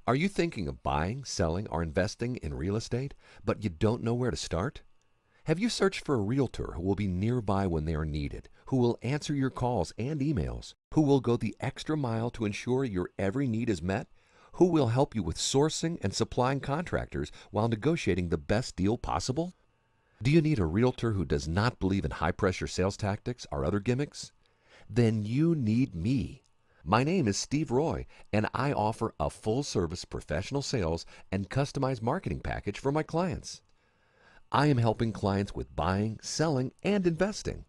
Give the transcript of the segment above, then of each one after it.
Are you thinking of buying, selling, or investing in real estate, but you don't know where to start? Have you searched for a realtor who will be nearby when they are needed, who will answer your calls and emails, who will go the extra mile to ensure your every need is met, who will help you with sourcing and supplying contractors while negotiating the best deal possible? Do you need a realtor who does not believe in high-pressure sales tactics or other gimmicks? Then you need me. My name is Steve Roy, and I offer a full-service professional sales and customized marketing package for my clients. I am helping clients with buying, selling, and investing.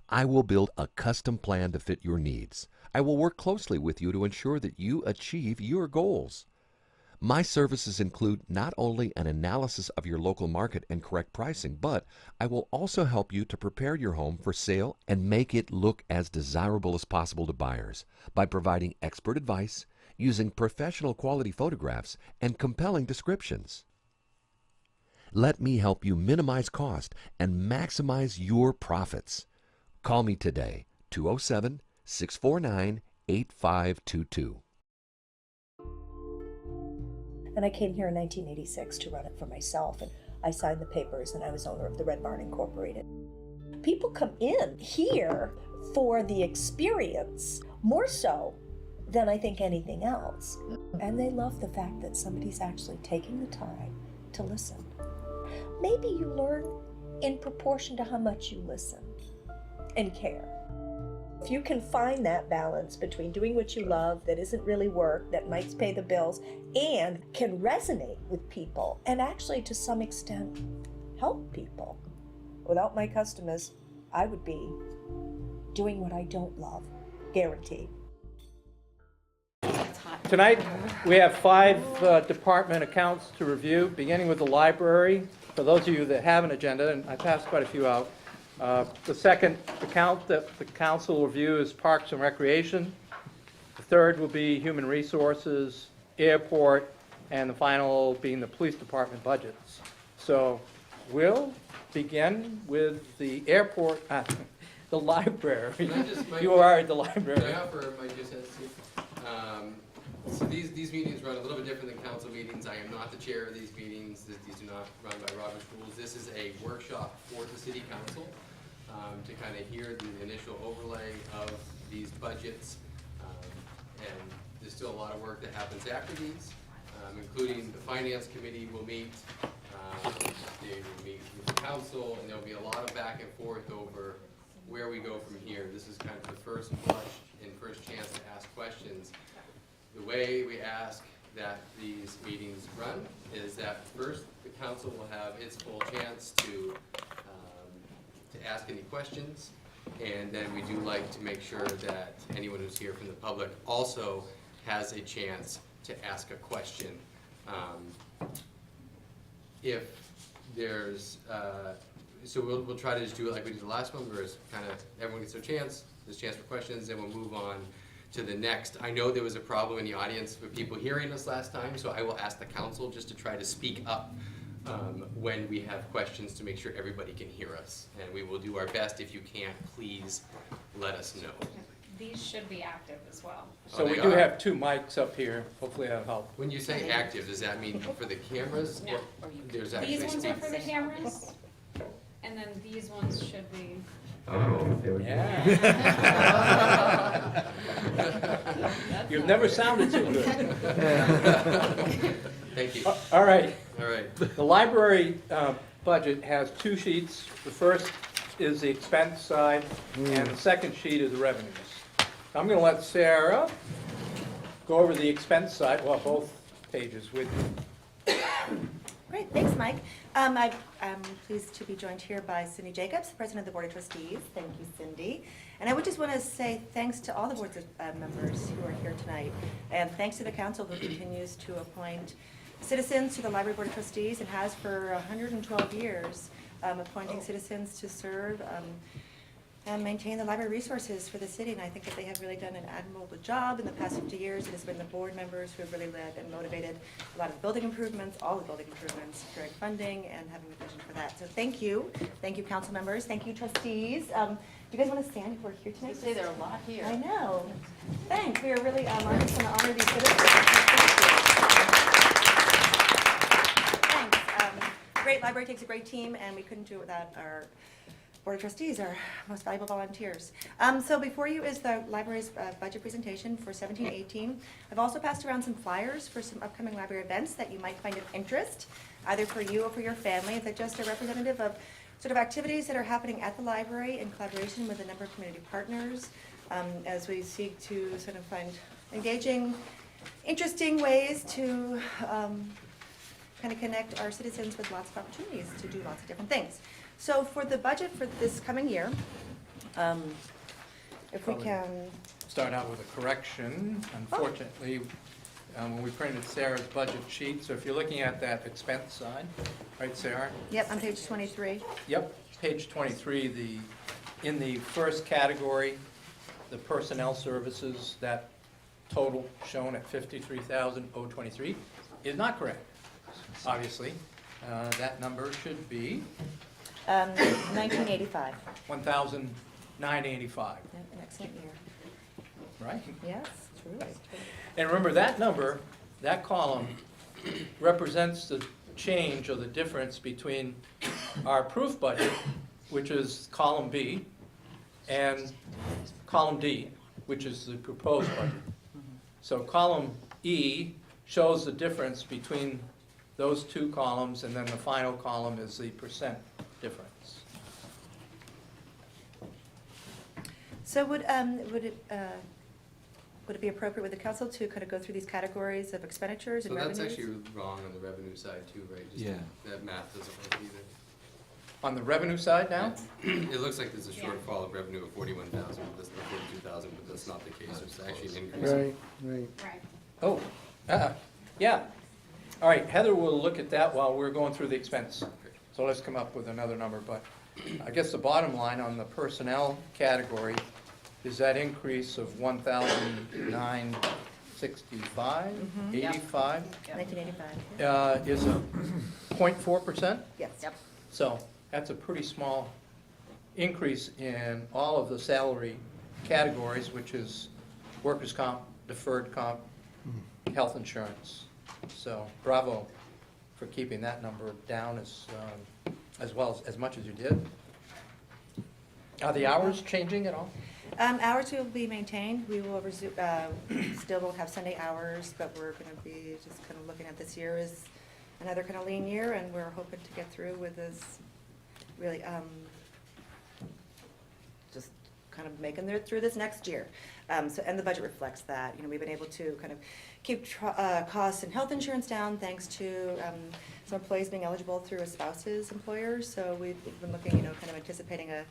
I will build a custom plan to fit your needs. I will work closely with you to ensure that you achieve your goals. My services include not only an analysis of your local market and correct pricing, but I will also help you to prepare your home for sale and make it look as desirable as possible to buyers by providing expert advice, using professional quality photographs, and compelling descriptions. Let me help you minimize cost and maximize your profits. Call me today, 207-649-8522. And I came here in 1986 to run it for myself, and I signed the papers, and I was owner of the Red Barn Incorporated. People come in here for the experience, more so than I think anything else. And they love the fact that somebody's actually taking the time to listen. Maybe you learn in proportion to how much you listen and care. If you can find that balance between doing what you love that isn't really work, that might pay the bills, and can resonate with people, and actually to some extent help people. Without my customers, I would be doing what I don't love, guaranteed. Tonight, we have 5 department accounts to review, beginning with the library. For those of you that have an agenda, and I passed quite a few out, the second account that the council will review is Parks and Recreation. The third will be Human Resources, Airport, and the final being the Police Department budgets. So we'll begin with the airport, the library. You are at the library. Can I offer my two cents? So these meetings run a little bit different than council meetings. I am not the chair of these meetings. These do not run by Robert's rules. This is a workshop for the city council to kind of hear the initial overlay of these budgets. And there's still a lot of work that happens after these, including the finance committee will meet. They will meet with the council, and there'll be a lot of back and forth over where we go from here. This is kind of the first blush and first chance to ask questions. The way we ask that these meetings run is that first the council will have its full chance to ask any questions, and then we do like to make sure that anyone who's here from the public also has a chance to ask a question. If there's, so we'll try to just do it like we did the last one, where it's kind of everyone gets their chance, there's a chance for questions, then we'll move on to the next. I know there was a problem in the audience with people hearing us last time, so I will ask the council just to try to speak up when we have questions to make sure everybody can hear us. And we will do our best. If you can't, please let us know. These should be active as well. So we do have 2 mics up here. Hopefully that'll help. When you say active, does that mean for the cameras? No. There's actually These ones are for the cameras, and then these ones should be. Oh, there we go. Yeah. You've never sounded so good. Thank you. All right. All right. The library budget has 2 sheets. The first is the expense side, and the second sheet is the revenues. I'm going to let Sarah go over the expense side, well, both pages with you. Great, thanks, Mike. I'm pleased to be joined here by Cindy Jacobs, President of the Board of Trustees. Thank you, Cindy. And I would just want to say thanks to all the board members who are here tonight, and thanks to the council who continues to appoint citizens to the Library Board of Trustees and has for 112 years, appointing citizens to serve and maintain the library resources for the city. And I think that they have really done an admirable job in the past 50 years. It has been the board members who have really led and motivated a lot of building improvements, all the building improvements, securing funding and having a vision for that. So thank you. Thank you, council members. Thank you, trustees. Do you guys want to stand if we're here tonight? You say there are a lot here. I know. Thanks. We are really honored to honor these citizens. great library takes a great team, and we couldn't do it without our Board of Trustees, our most valuable volunteers. So before you is the library's budget presentation for 17-18. I've also passed around some flyers for some upcoming library events that you might find of interest, either for you or for your family. They're just a representative of sort of activities that are happening at the library in collaboration with a number of community partners, as we seek to sort of find engaging, interesting ways to kind of connect our citizens with lots of opportunities to do lots of different things. So for the budget for this coming year, if we Probably can, Start out with a correction. Unfortunately, when we printed Sarah's budget sheet, so if you're looking at that expense side, right, Sarah? yep, on page 23. Yep, page 23, in the first category, the personnel services, that total shown at $53,023 is not correct, obviously. That number should be 1985. $1,985, An excellent year. right? Yes, truly. And remember, that number, that column represents the change or the difference between our approved budget, which is column B, and column D, which is the proposed budget. So column E shows the difference between those two columns, and then the final column is the percent difference. So would it be appropriate with the council to kind of go through these categories of expenditures So and that's revenues? actually wrong on the revenue side too, right? Just Yeah. That math doesn't work either. On the revenue side now? It looks like there's a shortfall of revenue of 41,000, but that's 42,000, but that's not the case. It's actually an increase. Right. Oh, yeah. All right, Heather will look at that while we're going through the expense. So let's come up with another number, but I guess the bottom line on the personnel category is that increase of 1,965, 85, 1985. is a 0.4%. Yes. Yep. So that's a pretty small increase in all of the salary categories, which is workers' comp, deferred comp, health insurance. So bravo for keeping that number down as well as much as you did. Are the hours changing at all? Hours will be maintained. We will still will have Sunday hours, but we're going to be just kind of looking at this year as another kind of lean year, and we're hoping to get through with this really just kind of making it through this next year. And the budget reflects that. You know, we've been able to kind of keep costs and health insurance down thanks to some employees being eligible through a spouse's employer. So we've been looking, kind of anticipating an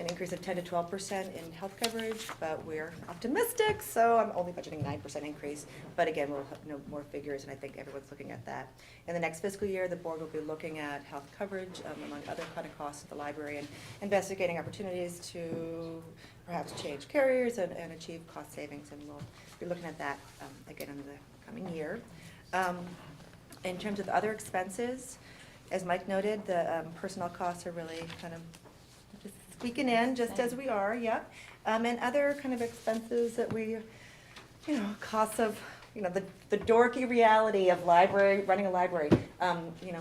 increase of 10 to 12% in health coverage, but we're optimistic, so I'm only budgeting 9% increase. But again, we'll have more figures, and I think everyone's looking at that. In the next fiscal year, the board will be looking at health coverage, among other kind of costs at the library, and investigating opportunities to perhaps change carriers and achieve cost savings, and we'll be looking at that again in the coming year. In terms of other expenses, as Mike noted, the personnel costs are really kind of just squeaking in, just as we are, yep. And other kind of expenses that we, costs of, the dorky reality of running a library,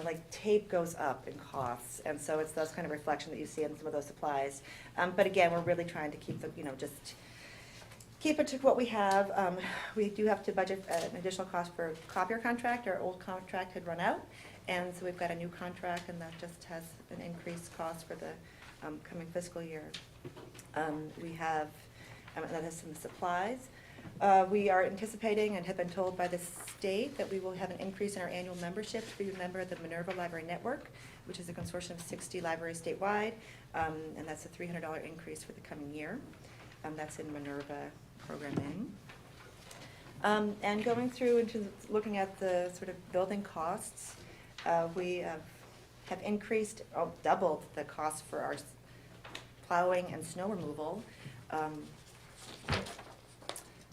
like tape goes up in costs. And so it's those kind of reflection that you see in some of those supplies. But again, we're really trying to keep just keep it to what we have. We do have to budget an additional cost for copier contract. Our old contract had run out. And so we've got a new contract, and that just has an increased cost for the coming fiscal year. We have, that has some supplies. We are anticipating and have been told by the state that we will have an increase in our annual membership to be a member of the Minerva Library Network, which is a consortium of 60 libraries statewide, and that's a $300 increase for the coming year. That's in Minerva programming. And going through into looking at the sort of building costs, we have increased, doubled the cost for our plowing and snow removal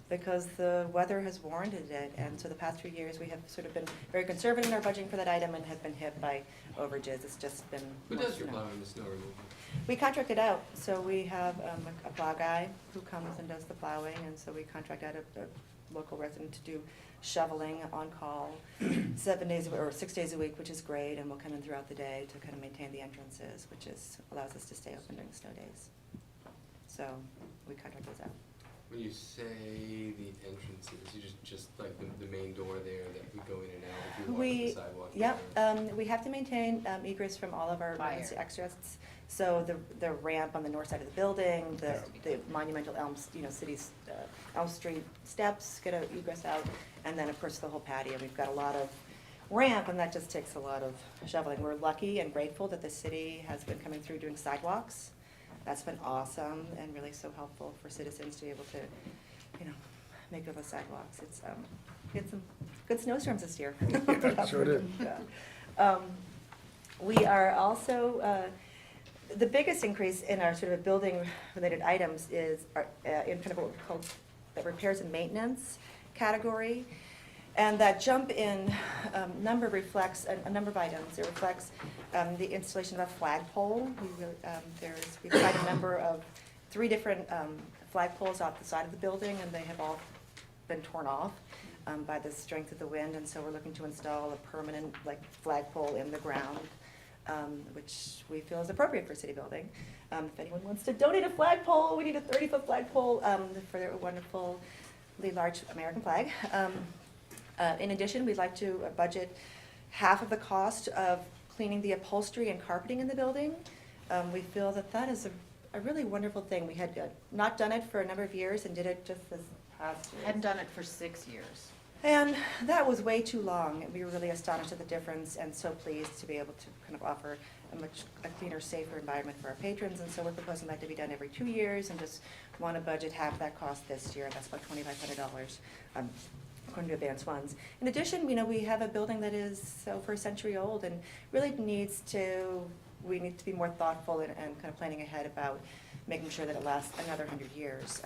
because the weather has warranted it. And so the past 3 years, we have sort of been very conservative in our budgeting for that item and have been hit by overages. It's just been. Who does your plowing and snow removal? We contract it out. So we have a plow guy who comes and does the plowing, and so we contract out local resident to do shoveling on call 7 days or 6 days a week, which is great, and we'll come in throughout the day to kind of maintain the entrances, which allows us to stay open during snow days. So we contract those out. When you say the entrances, you just like the main door there that we go in and out if you walk up the sidewalk? Yep, we have to maintain egress from all of our Fire. emergency exits. So the ramp on the north side of the building, the monumental Elms, city's Elm Street steps get a egress out, and then of course the whole patio. We've got a lot of ramp, and that just takes a lot of shoveling. We're lucky and grateful that the city has been coming through doing sidewalks. That's been awesome and really so helpful for citizens to be able to, make up those sidewalks. It's we had some good snowstorms this year. Sure did. Yeah. We are also, the biggest increase in our sort of building-related items is in kind of what we call the repairs and maintenance category. And that jump in number reflects a number of items. It reflects the installation of a flagpole. We've tried a number of 3 different flagpoles off the side of the building, and they have all been torn off by the strength of the wind. And so we're looking to install a permanent flagpole in the ground, which we feel is appropriate for city building. If anyone wants to donate a flagpole, we need a 30-foot flagpole for their wonderfully large American flag. In addition, we'd like to budget half of the cost of cleaning the upholstery and carpeting in the building. We feel that is a really wonderful thing. We had not done it for a number of years and did it just this past year. Hadn't done it for 6 years. And that was way too long. We were really astonished at the difference and so pleased to be able to kind of offer a cleaner, safer environment for our patrons. And so we're proposing that to be done every 2 years and just want to budget half that cost this year. That's about $2,500. According to advance funds. In addition, we have a building that is over a century old and really we need to be more thoughtful and kind of planning ahead about making sure that it lasts another 100 years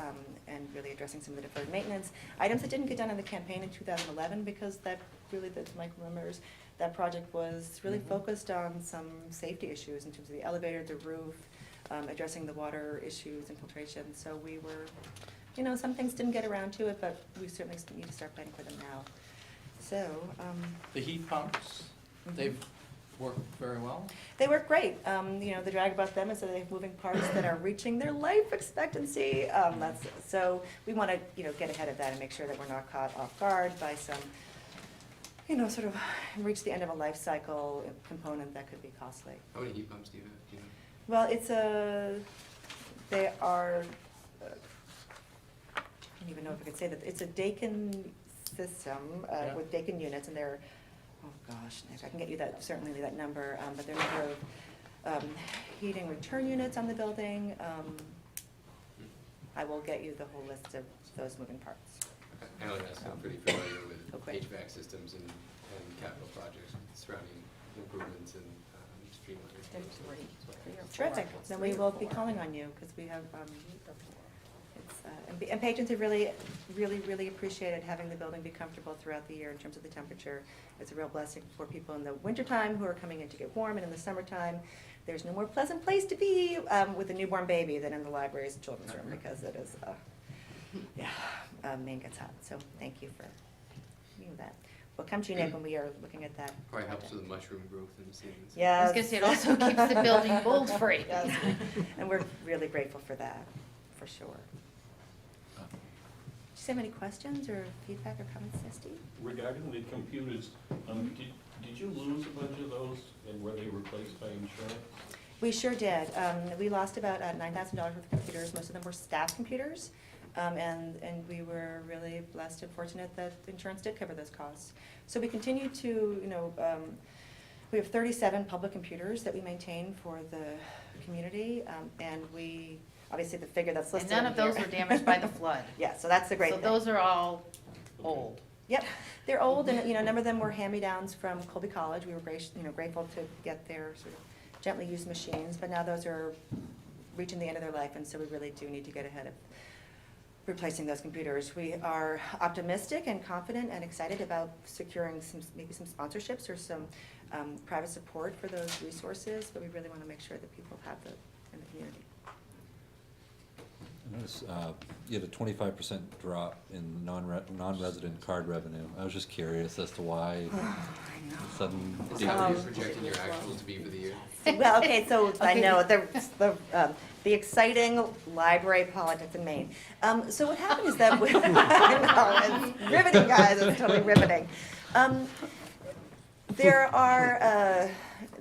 and really addressing some of the deferred maintenance items that didn't get done in the campaign in 2011 because that really, as Mike remembers, that project was really focused on some safety issues in terms of the elevator, the roof, addressing the water issues, infiltration. So we were some things didn't get around to it, but we certainly need to start planning for them now. So. The heat pumps, they've worked very well? They work great. The drag about them is that they have moving parts that are reaching their life expectancy. So we want to, get ahead of that and make sure that we're not caught off guard by some, sort of reach the end of a life cycle component that could be costly. How many heat pumps do you have? Do you know? Well, they are, I don't even know if I could say that. It's a Dakin system with Dakin units, and they're, oh gosh, Nick, I can get you certainly that number, but there are a number of heating return units on the building. I will get you the whole list of those moving parts. I know that's I'm pretty familiar with Okay. HVAC systems and capital projects surrounding improvements and streamlining. Terrific. Then we will be calling on you because we have, and patrons have really, really, really appreciated having the building be comfortable throughout the year in terms of the temperature. It's a real blessing for people in the wintertime who are coming in to get warm, and in the summertime, there's no more pleasant place to be with a newborn baby than in the library's children's room because it is, Maine gets hot. So thank you for that. We'll come to you, Nick, when we are looking at that. Probably helps with the mushroom growth in the seasons. Yeah. I was going to say, it also keeps the building mold-free. Yes. And we're really grateful for that, for sure. Do you have any questions or feedback or comments, Steve? Regarding the computers, did you lose a bunch of those and were they replaced by insurance? We sure did. We lost about $9,000 worth of computers. Most of them were staff computers. And we were really blessed and fortunate that insurance did cover those costs. So we continue to, we have 37 public computers that we maintain for the community. And we, obviously the figure that's listed And none of those here- were damaged by the flood. Yeah, so that's the great So thing. those are all old. Yep, they're old, and a number of them were hand-me-downs from Colby College. We were grateful to get their sort of gently used machines, but now those are reaching the end of their life, and so we really do need to get ahead of replacing those computers. We are optimistic and confident and excited about securing maybe some sponsorships or some private support for those resources, but we really want to make sure that people have them in the community. I noticed, you had a 25% drop in non-resident card revenue. I was just curious as to why sudden Is that what you're projecting your actuals to be for the year? Well, okay, so I Okay. know the exciting library politics in Maine. So what happened is that, I know, it's riveting, guys, it's totally riveting. There are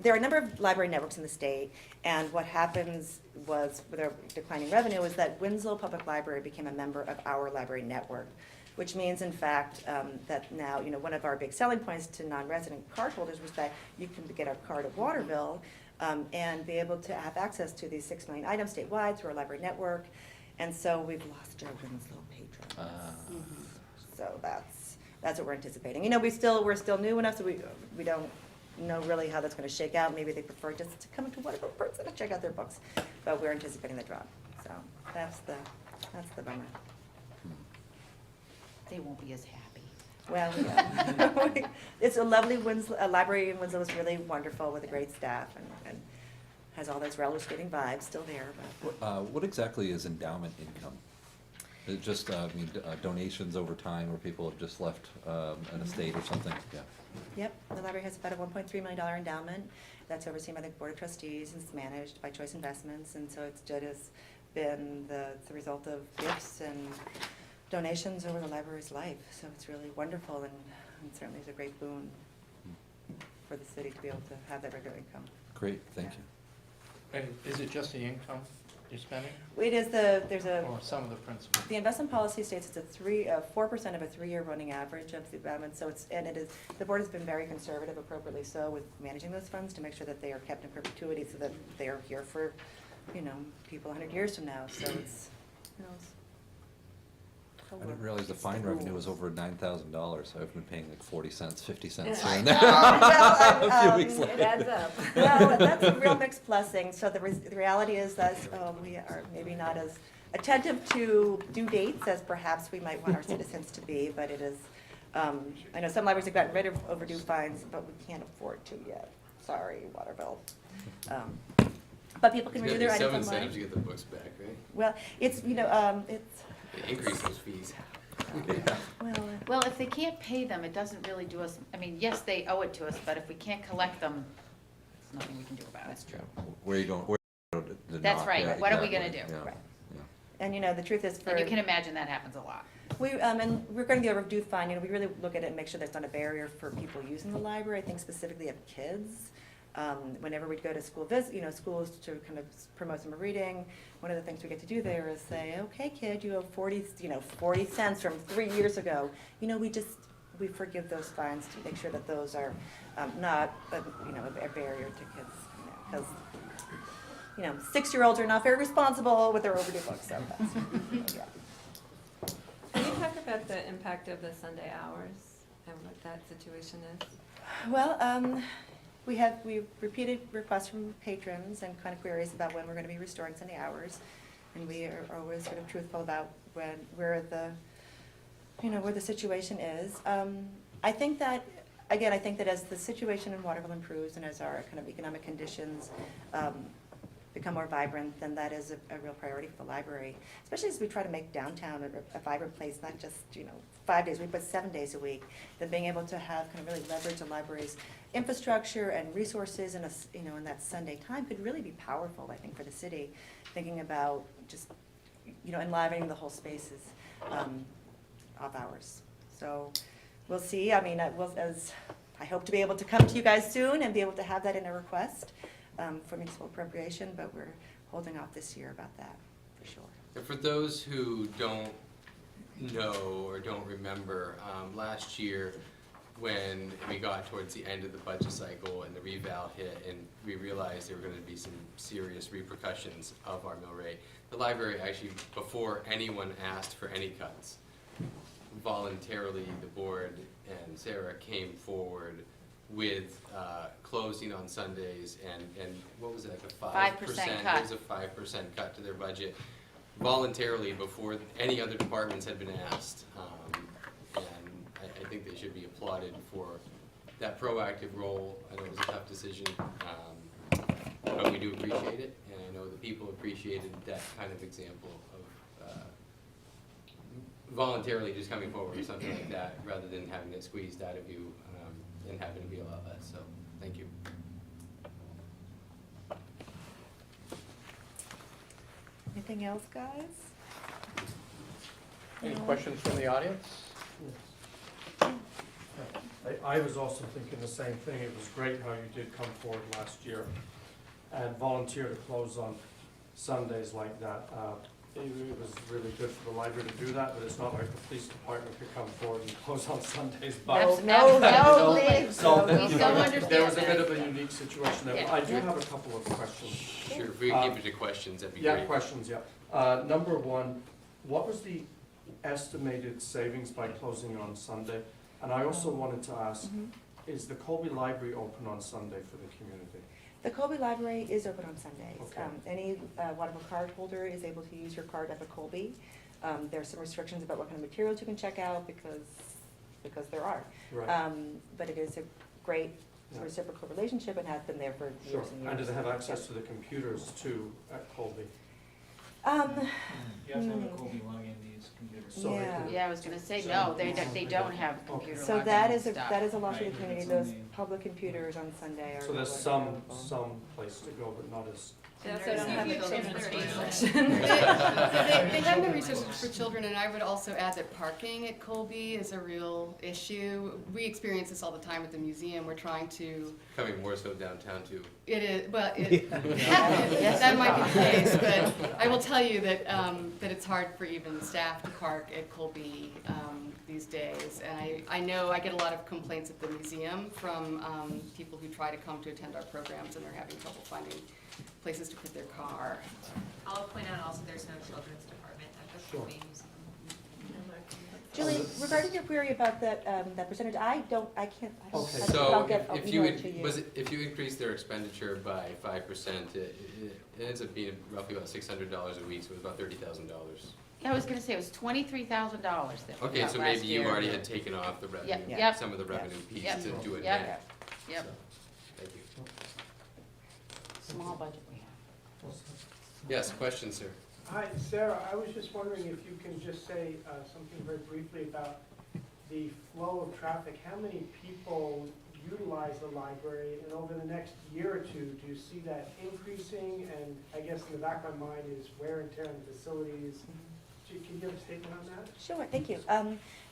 a number of library networks in the state, and what happens was, with our declining revenue, is that Winslow Public Library became a member of our library network, which means, in fact, that now, one of our big selling points to non-resident cardholders was that you can get a card at Waterville and be able to have access to these 6 million items statewide through our library network, and so we've lost our Winslow patrons. So that's what we're anticipating. We're still new enough, so we don't know really how that's going to shake out. Maybe they prefer just to come to Waterville person and check out their books, but we're anticipating the drop. So that's the bummer. They won't be as happy. Well, yeah. It's a lovely library in Winslow is really wonderful with a great staff and has all those relish giving vibes still there. But What exactly is endowment income? Is it just, donations over time where people have just left an estate or something? Yeah. Yep, the library has about a $1.3 million endowment that's overseen by the Board of Trustees and it's managed by Choice Investments, and so it's just been the result of gifts and donations over the library's life. So it's really wonderful and certainly is a great boon for the city to be able to have that regular income. Great, thank you. And is it just the income you're spending, It is or some of the principal? the investment policy states it's 4% of a 3-year running average of the endowment. So the board has been very conservative, appropriately so, with managing those funds to make sure that they are kept in perpetuity so that they are here for, people 100 years from now. So it's. I didn't realize the fine revenue was over $9,000, so I've been paying like 40 cents, 50 cents Yeah. here and there. Well, A few weeks It later. adds up. Well, that's a real mixed blessing. So the reality is that we are maybe not as attentive to due dates as perhaps we might want our citizens to be, but it is, I know some libraries have gotten rid of overdue fines, but we can't afford to yet. Sorry, Waterville. But people can There's review gotta their be items some online. incentive to get the books back, right? Well, it's, They increase those fees. Well, if they can't pay them, it doesn't really do us, yes, they owe it to us, but if we can't collect them, there's nothing we can do about it. That's true. Where are you going? That's not? right. Yeah, What are we exactly. gonna do? Yeah, Right. yeah. and the truth is And you can imagine that happens a lot. And regarding the overdue fine, we really look at it and make sure there's not a barrier for people using the library. I think specifically of kids. Whenever we go to schools to kind of promote summer reading, one of the things we get to do there is say, okay, kid, you owe 40 cents from 3 years ago. We forgive those fines to make sure that those are not, a barrier to kids. Because, 6-year-olds are not very responsible with their overdue books, so that's, yeah. Can you talk about the impact of the Sunday hours and what that situation is? Well, we've repeated requests from patrons and kind of queries about when we're going to be restoring Sunday hours, and we are always sort of truthful about where the situation is. I think that as the situation in Waterville improves and as our kind of economic conditions become more vibrant, then that is a real priority for the library, especially as we try to make downtown a vibrant place, not just 5 days a week, but 7 days a week. Then being able to have kind of really leverage the library's infrastructure and resources in in that Sunday time could really be powerful, I think, for the city. Thinking about just enlivening the whole spaces off hours. So we'll see. I hope to be able to come to you guys soon and be able to have that in a request for municipal appropriation, but we're holding off this year about that, for sure. And for those who don't know or don't remember, last year when we got towards the end of the budget cycle and the reval hit and we realized there were going to be some serious repercussions of our mill rate, the library actually, before anyone asked for any cuts, voluntarily the board and Sarah came forward with closing on Sundays and what was it, like a 5%? cut. It was a 5% cut to their budget voluntarily before any other departments had been asked. And I think they should be applauded for that proactive role. I know it was a tough decision, but we do appreciate it, and I know the people appreciated that kind of example of voluntarily just coming forward or something like that, rather than having it squeezed out of you, and having to be a lot less, so, thank you. Anything else, guys? Any questions from the audience? I was also thinking the same thing. It was great how you did come forward last year and volunteer to close on Sundays like that. It was really good for the library to do that, but it's not like the police department could come forward and close on Sundays. But No, Absolutely. so We so understand there was a that. bit of a unique situation there. Yeah. I do have a couple of questions. Sure, if we can keep it to questions, that'd be great. Yeah, questions, yeah. Number one, what was the estimated savings by closing on Sunday? And I also wanted to ask, is the Colby Library open on Sunday for the community? The Colby Library is open on Sundays. Okay. Any Waterville card holder is able to use your card at the Colby. There are some restrictions about what kind of materials you can check out because there are. Right. But it is a great Yeah. reciprocal relationship and has been there for Sure. years and years. And do they have access to the computers too at Colby? You have to have a Hmm. Colby login to use computers. So they Yeah. could- Yeah, I was gonna say, no, they don't have Okay. computer So login that is stuff. a loss to the Right, community. it's Those only- public computers on Sunday are. So there's some place to go, but not as, They also don't have a children's research. They have no resources for children, and I would also add that parking at Colby is a real issue. We experience this all the time at the museum. We're trying to, Coming more so downtown too. it is, well, that might be the case, but I will tell you that, that it's hard for even staff to park at Colby these days. And I know I get a lot of complaints at the museum from people who try to come to attend our programs, and they're having trouble finding places to put their car. I'll point out also there's no children's department at the Sure. Colby Museum. Julie, regarding your query about that percentage, I can't. Okay. I'll So get if an you, email to you. if you increase their expenditure by 5%, it ends up being roughly about $600 a week, so it's about $30,000. Yeah, I was gonna say, it was $23,000 that we Okay, got so last maybe you year. already had taken off the revenue, Yep, yep. some of the revenue piece Yep. to do it Yep. net. Yep, So, thank you. small budget we have. Yes, question, sir. Hi, Sarah, I was just wondering if you can just say something very briefly about the flow of traffic. How many people utilize the library, and over the next year or two, do you see that increasing? And I guess in the back of my mind is wear and tear on the facilities. Can you give a statement on that? Sure, thank you.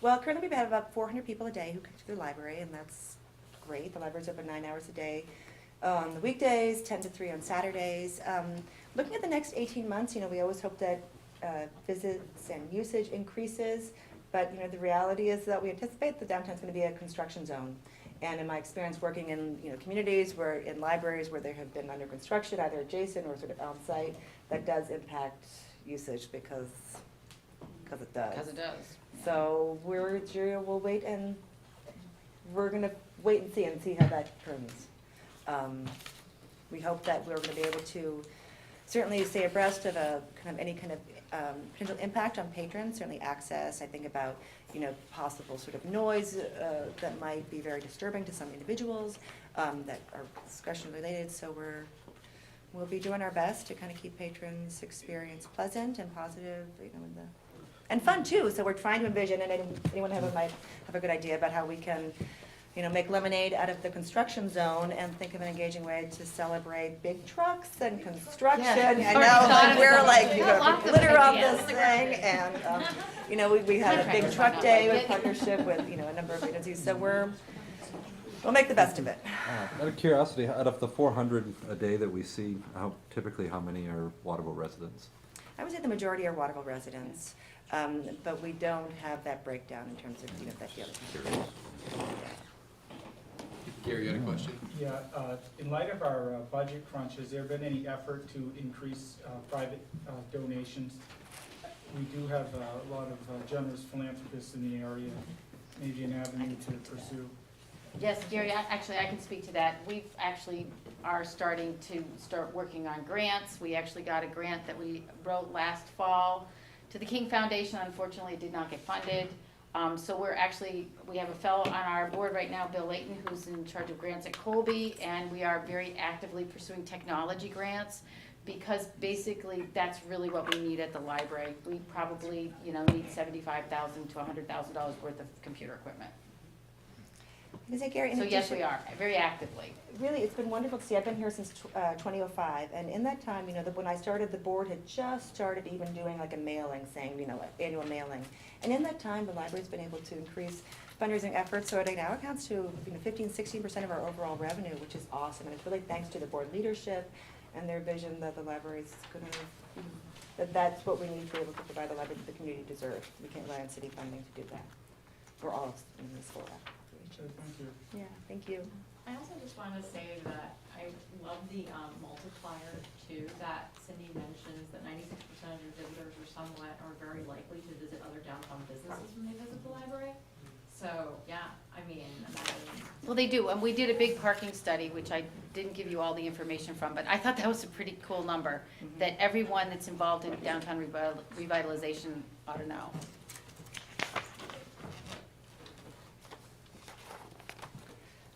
Well, currently we have about 400 people a day who come to the library, and that's great. The library's open 9 hours a day on the weekdays, 10 to 3 on Saturdays. Looking at the next 18 months, we always hope that visits and usage increases, but, the reality is that we anticipate the downtown's going to be a construction zone. And in my experience working in, communities in libraries where they have been under construction, either adjacent or sort of on-site, that does impact usage because it does. Because it does. yeah. So we'll wait and we're gonna wait and see how that turns. We hope that we're gonna be able to certainly stay abreast of any kind of potential impact on patrons, certainly access. I think about, possible sort of noise that might be very disturbing to some individuals that are discussion related. So we'll be doing our best to kind of keep patrons' experience pleasant and positive, and fun too. So we're trying to envision, and anyone might have a good idea about how we can, make lemonade out of the construction zone and think of an engaging way to celebrate big trucks and construction. Yeah. I know, we're like, Lots of glitter on ideas. this thing, and we had a big truck day with partnership with a number of agencies. So we'll make the best of it. Out of curiosity, out of the 400 a day that we see, typically how many are Waterville residents? I would say the majority are Waterville residents, but we don't have that breakdown in terms of that daily. Gary, you had a question? Yeah, in light of our budget crunch, has there been any effort to increase private donations? We do have a lot of generous philanthropists in the area, maybe an avenue to pursue. Yes, Gary, I can speak to that. We actually are starting to working on grants. We actually got a grant that we wrote last fall to the King Foundation. Unfortunately, it did not get funded. So we have a fellow on our board right now, Bill Layton, who's in charge of grants at Colby, and we are very actively pursuing technology grants because basically that's really what we need at the library. We probably, need $75,000 to $100,000 worth of computer equipment. Is it, Gary, in So yes, addition- we are, very actively. Really, it's been wonderful to see. I've been here since 2005, and in that time, when I started, the board had just started even doing like a mailing, saying, annual mailing. And in that time, the library's been able to increase fundraising efforts, so it now accounts to 15, 16% of our overall revenue, which is awesome. And it's really thanks to the board leadership and their vision that the library's going to, that's what we need to be able to provide the library that the community deserves. We can't rely on city funding to do that. We're all in this for that. Thank you. Yeah, thank you. I also just wanted to say that I love the multiplier too, that Cindy mentions that 96% of your visitors are somewhat or very likely to visit other downtown businesses when they visit the library. So, yeah, I mean, Well, they do, and we did a big parking study, which I didn't give you all the information from, but I thought that was a pretty cool number, that everyone that's involved in downtown revitalization ought to know.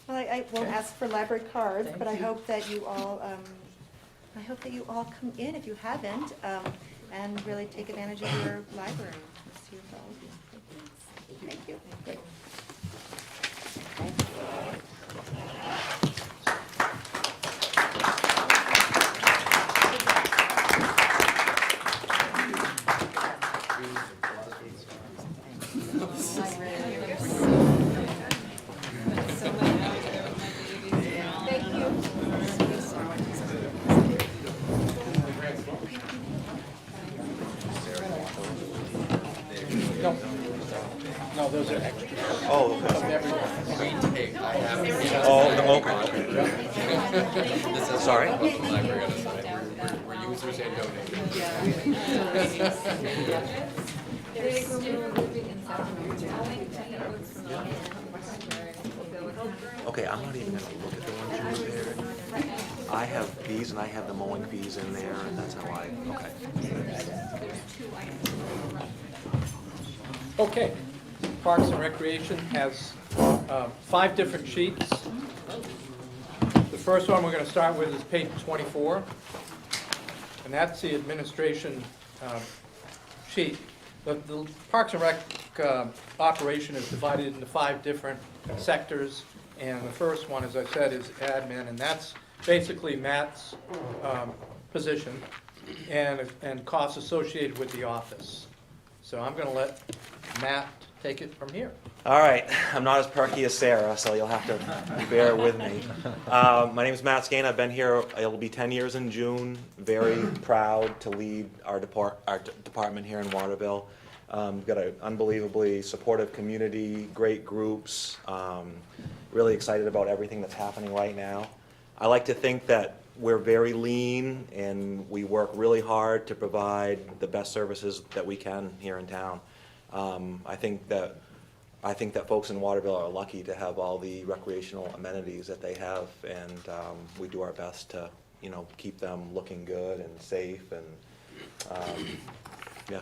Well, I won't ask for library cards, but I hope that you all, come in if you haven't, and really take advantage of your library. We'll see you for all of you. Thank you. Great. No, those are extra. Oh, green tape, I have. This is sorry. Library on the side. We're users and Okay, I'm not even gonna look at the ones you prepared. I have these and I have the mowing fees in there, and that's how okay. Okay, Parks and Recreation has 5 different sheets. The first one we're going to start with is page 24, and that's the administration sheet. The Parks and Rec operation is divided into 5 different sectors, and the first one, as I said, is admin, and that's basically Matt's position and costs associated with the office. So I'm going to let Matt take it from here. All right, I'm not as perky as Sarah, so you'll have to bear with me. My name is Matt Skane. I've been here, it'll be 10 years in June. Very proud to lead our department here in Waterville. We've got an unbelievably supportive community, great groups, really excited about everything that's happening right now. I like to think that we're very lean and we work really hard to provide the best services that we can here in town. I think that folks in Waterville are lucky to have all the recreational amenities that they have, and we do our best to, keep them looking good and safe, and yeah.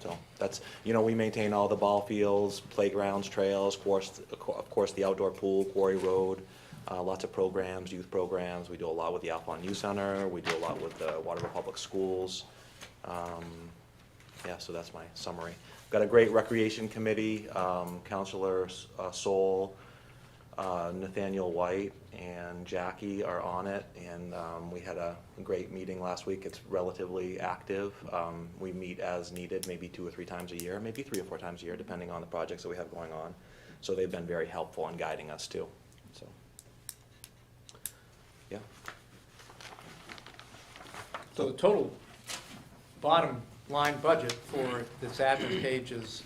So that's, we maintain all the ball fields, playgrounds, trails, of course the outdoor pool, Quarry Road, lots of programs, youth programs. We do a lot with the Alpine Youth Center. We do a lot with the Waterville Public Schools. Yeah, so that's my summary. Got a great recreation committee, Councilor Soul, Nathaniel White, and Jackie are on it, and we had a great meeting last week. It's relatively active. We meet as needed, maybe 2 or 3 times a year, maybe 3 or 4 times a year, depending on the projects that we have going on. So they've been very helpful in guiding us too. So, yeah. So the total bottom line budget for this admin page is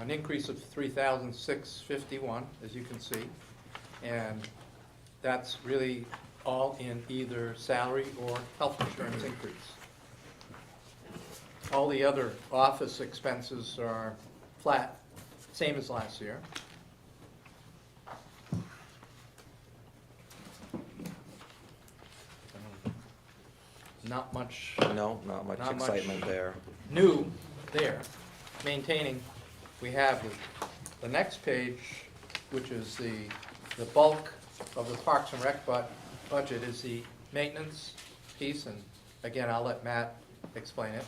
an increase of $3,651, as you can see. And that's really all in either salary or health insurance increase. All the other office expenses are flat, same as last year. Not much. No, not much excitement there. New there. Maintaining, we have the next page, which is the bulk of the Parks and Rec budget, is the maintenance piece, and Again, I'll let Matt explain it.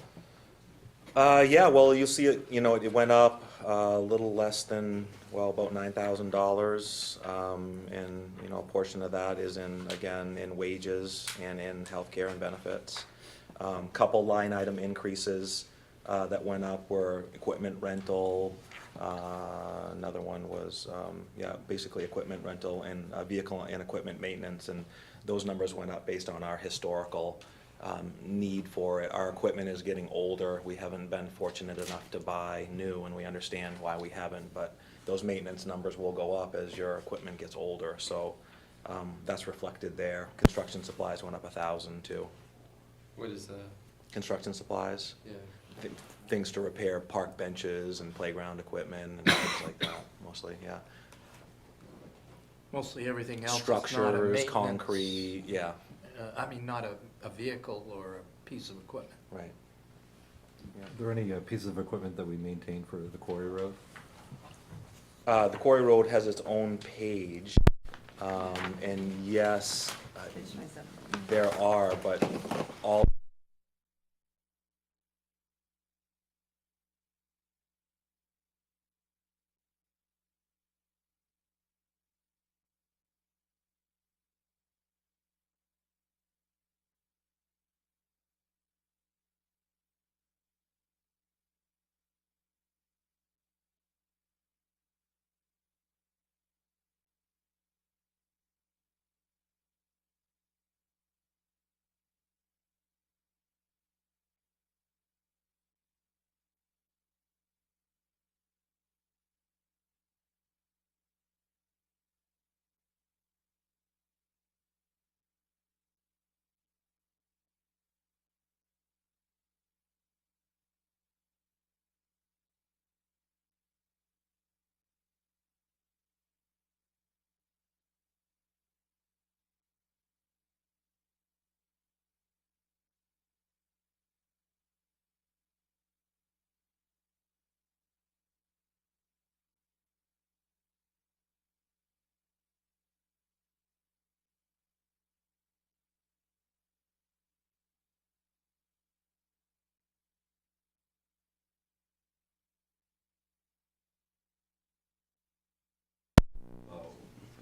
Yeah, well, you'll see it, you know, it went up a little less than, well, about $9,000. And, you know, a portion of that is in, again, in wages and in healthcare and benefits. Couple line item increases that went up were equipment rental. Another one was, yeah, basically equipment rental and vehicle and equipment maintenance. And those numbers went up based on our historical need for it. Our equipment is getting older. We haven't been fortunate enough to buy new, and we understand why we haven't, but those maintenance numbers will go up as your equipment gets older, so that's reflected there. Construction supplies went up 1,000 too. What is that? Construction supplies, Yeah. things to repair park benches and playground equipment and things like that, mostly, yeah. Mostly everything else is not a Structures, maintenance. concrete, yeah, I mean, not a vehicle or a piece of equipment. right. Are there any pieces of equipment that we maintain for the quarry road? The Quarry Road has its own page, and yes, there are, but all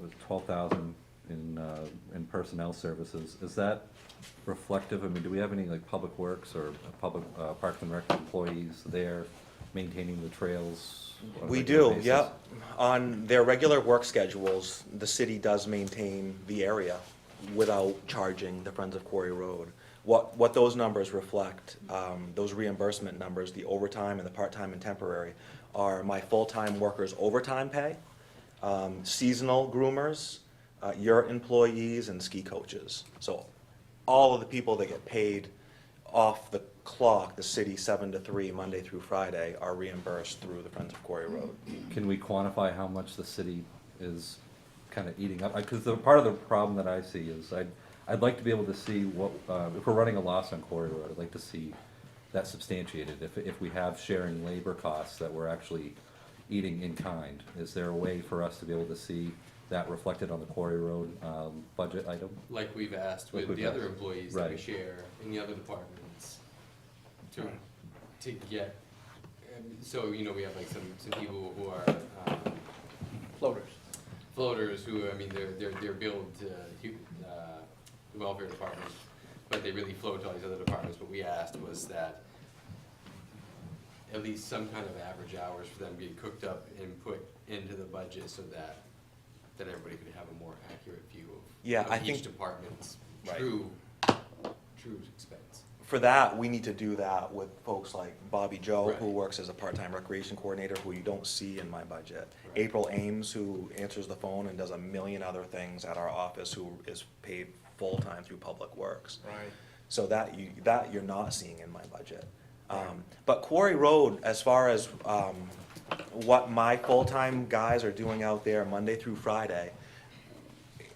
It was 12,000 in personnel services. Is that reflective? I mean, do we have any like public works or public Parks and Rec employees there maintaining the trails? on a we regular do, basis? yep. On their regular work schedules, the city does maintain the area without charging the Friends of Quarry Road. What those numbers reflect, those reimbursement numbers, the overtime and the part-time and temporary, are my full-time workers' overtime pay, seasonal groomers, your employees, and ski coaches. So all of the people that get paid off the clock, the city 7 to 3, Monday through Friday, are reimbursed through the Friends of Quarry Road. Can we quantify how much the city is kind of eating up? Because part of the problem that I see is I'd like to be able to see what, if we're running a loss on Quarry Road, I'd like to see that substantiated. If we have sharing labor costs that we're actually eating in kind, is there a way for us to be able to see that reflected on the Quarry Road budget item? Like we've asked Like with we've the other asked. employees that we Right. share in the other departments to get, so, you know, we have like some people who are, Floaters. floaters who, I mean, they're billed to, the welfare department, but they really float to all these other departments. What we asked was that at least some kind of average hours for them be cooked up and put into the budget so that everybody could have a more accurate view Yeah, of I each think- department's Right. true expense. For that, we need to do that with folks like Bobby Joe, who Right. works as a part-time recreation coordinator, who you don't see in my budget. Right. April Ames, who answers the phone and does a million other things at our office, who is paid full-time through Public Works. Right. So that you're not seeing in my budget. But Quarry Road, as far as what my full-time guys are doing out there Monday through Friday,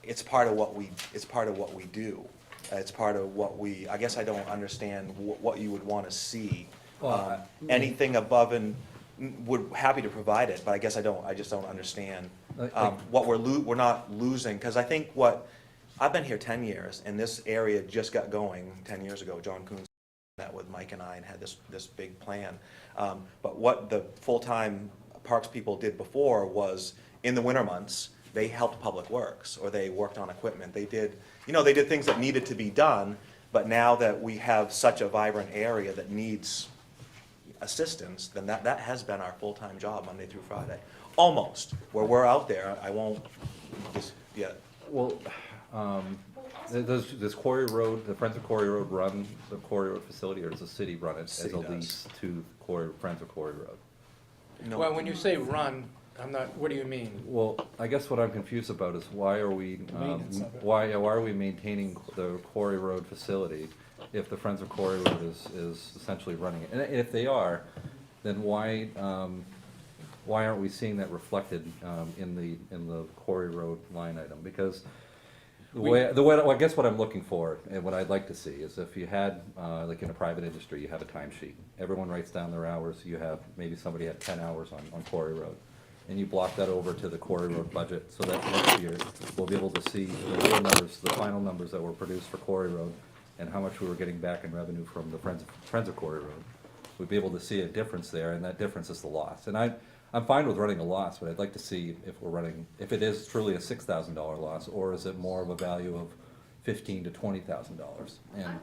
it's part of what we do. It's part of what we, I guess I don't understand what you would want to see. Well, Anything above and, would, happy to provide it, but I guess I just don't understand Like- what we're not losing, because I think what I've been here 10 years, and this area just got going 10 years ago. John Coons met with Mike and I and had this big plan. But what the full-time parks people did before was, in the winter months, they helped Public Works, or they worked on equipment. They did, they did things that needed to be done, but now that we have such a vibrant area that needs assistance, then that has been our full-time job Monday through Friday. Almost. Where we're out there, I won't just yet. Well, does Quarry Road, the Friends of Quarry Road run the Quarry Road facility, or does the city run it as City a does. lease to Friends of Quarry Road? No. Well, when you say run, I'm not, what do you mean? Well, I guess what I'm confused about is why are we, Maintenance of it. why are we maintaining the Quarry Road facility if the Friends of Quarry Road is essentially running it? And if they are, then why aren't we seeing that reflected in the Quarry Road line item? Because I guess what I'm looking for and what I'd like to see is if you had, like in a private industry, you have a timesheet. Everyone writes down their hours. You have, maybe somebody had 10 hours on Quarry Road. And you block that over to the Quarry Road budget so that next year we'll be able to see the real numbers, the final numbers that were produced for Quarry Road and how much we were getting back in revenue from the Friends of Quarry Road. We'd be able to see a difference there, and that difference is the loss. And I'm fine with running a loss, but I'd like to see if it is truly a $6,000 loss, or is it more of a value of $15,000 to $20,000? And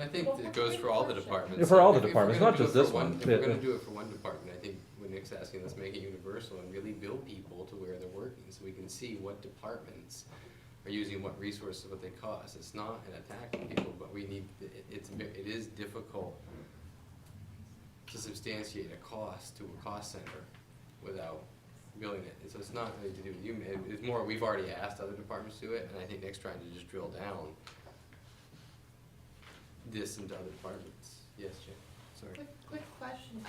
I think it goes for all the departments. For all the If we're departments, gonna not do just it for this one. If we're gonna do it for one department, I think what Nick's asking, let's make it universal and really bill people to where they're working, so we can see what departments are using what resources, what they cost. It's not an attack on people, but we need, it is difficult to substantiate a cost to a cost center without billing it. And so it's not really to do with you, it's more, we've already asked other departments to do it, and I think Nick's trying to just drill down this into other departments. Yes, Jim, sorry. Quick question,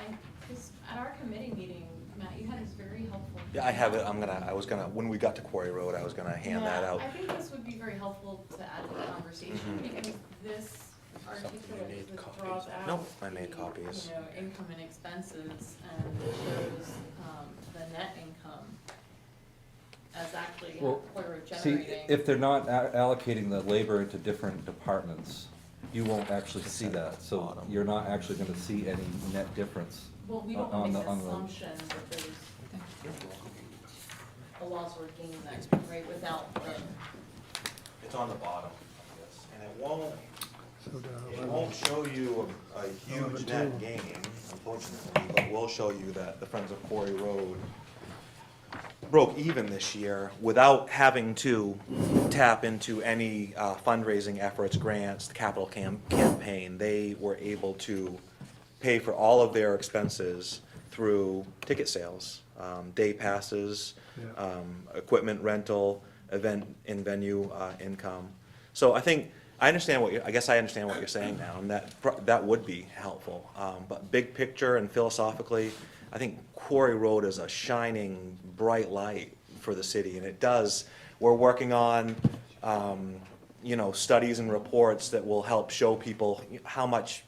because at our committee meeting, Matt, you had this very helpful. Yeah, I have it. I was gonna, when we got to Quarry Road, I was gonna hand that out. I think this would be very helpful to add to the conversation, because this Something you articulate need draws out. Nope, I made copies. Income and expenses, and shows, the net income as actually Well, what we're see, generating. if they're not allocating the labor into different departments, you won't actually see that. So you're not actually gonna see any net difference. Well, we don't on make the- an on the- assumption that there's a loss or gain that, right, without the. It's on the bottom, yes, and it won't show you a huge net gain, unfortunately, but will show you that the Friends of Quarry Road broke even this year without having to tap into any fundraising efforts, grants, capital campaign. They were able to pay for all of their expenses through ticket sales, day passes, equipment rental, event and venue income. So I understand I guess I understand what you're saying now, and that would be helpful. But big picture and philosophically, I think Quarry Road is a shining, bright light for the city, and it does. We're working on, studies and reports that will help show people how much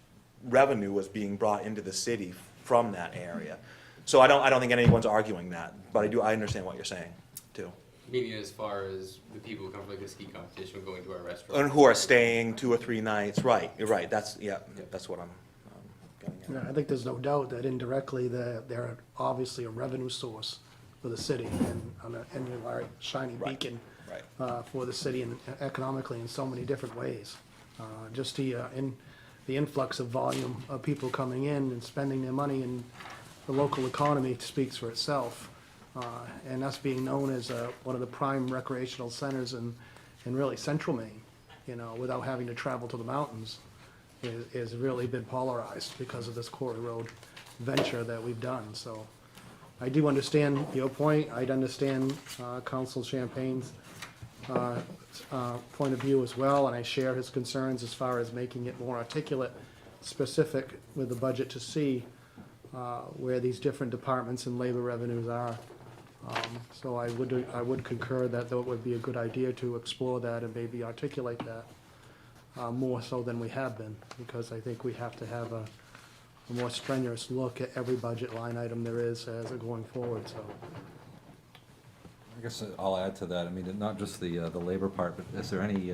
revenue was being brought into the city from that area. So I don't think anyone's arguing that, but I understand what you're saying too. Meaning as far as the people who come for like the ski competition going to our restaurant. And who are staying 2 or 3 nights, right, you're right, that's what I'm getting at. Yeah, I think there's no doubt that indirectly they're obviously a revenue source for the city and a shiny beacon for the city and economically in so many different ways. Just the influx of volume of people coming in and spending their money in the local economy speaks for itself. And us being known as one of the prime recreational centers in really central Maine, without having to travel to the mountains, is really been polarized because of this Quarry Road venture that we've done. So I do understand your point. I'd understand Council Champagne's point of view as well, and I share his concerns as far as making it more articulate, specific with the budget to see where these different departments and labor revenues are. So I would concur that though it would be a good idea to explore that and maybe articulate that more so than we have been, because I think we have to have a more strenuous look at every budget line item there is as going forward, so. I guess I'll add to that. I mean, not just the labor part, but is there any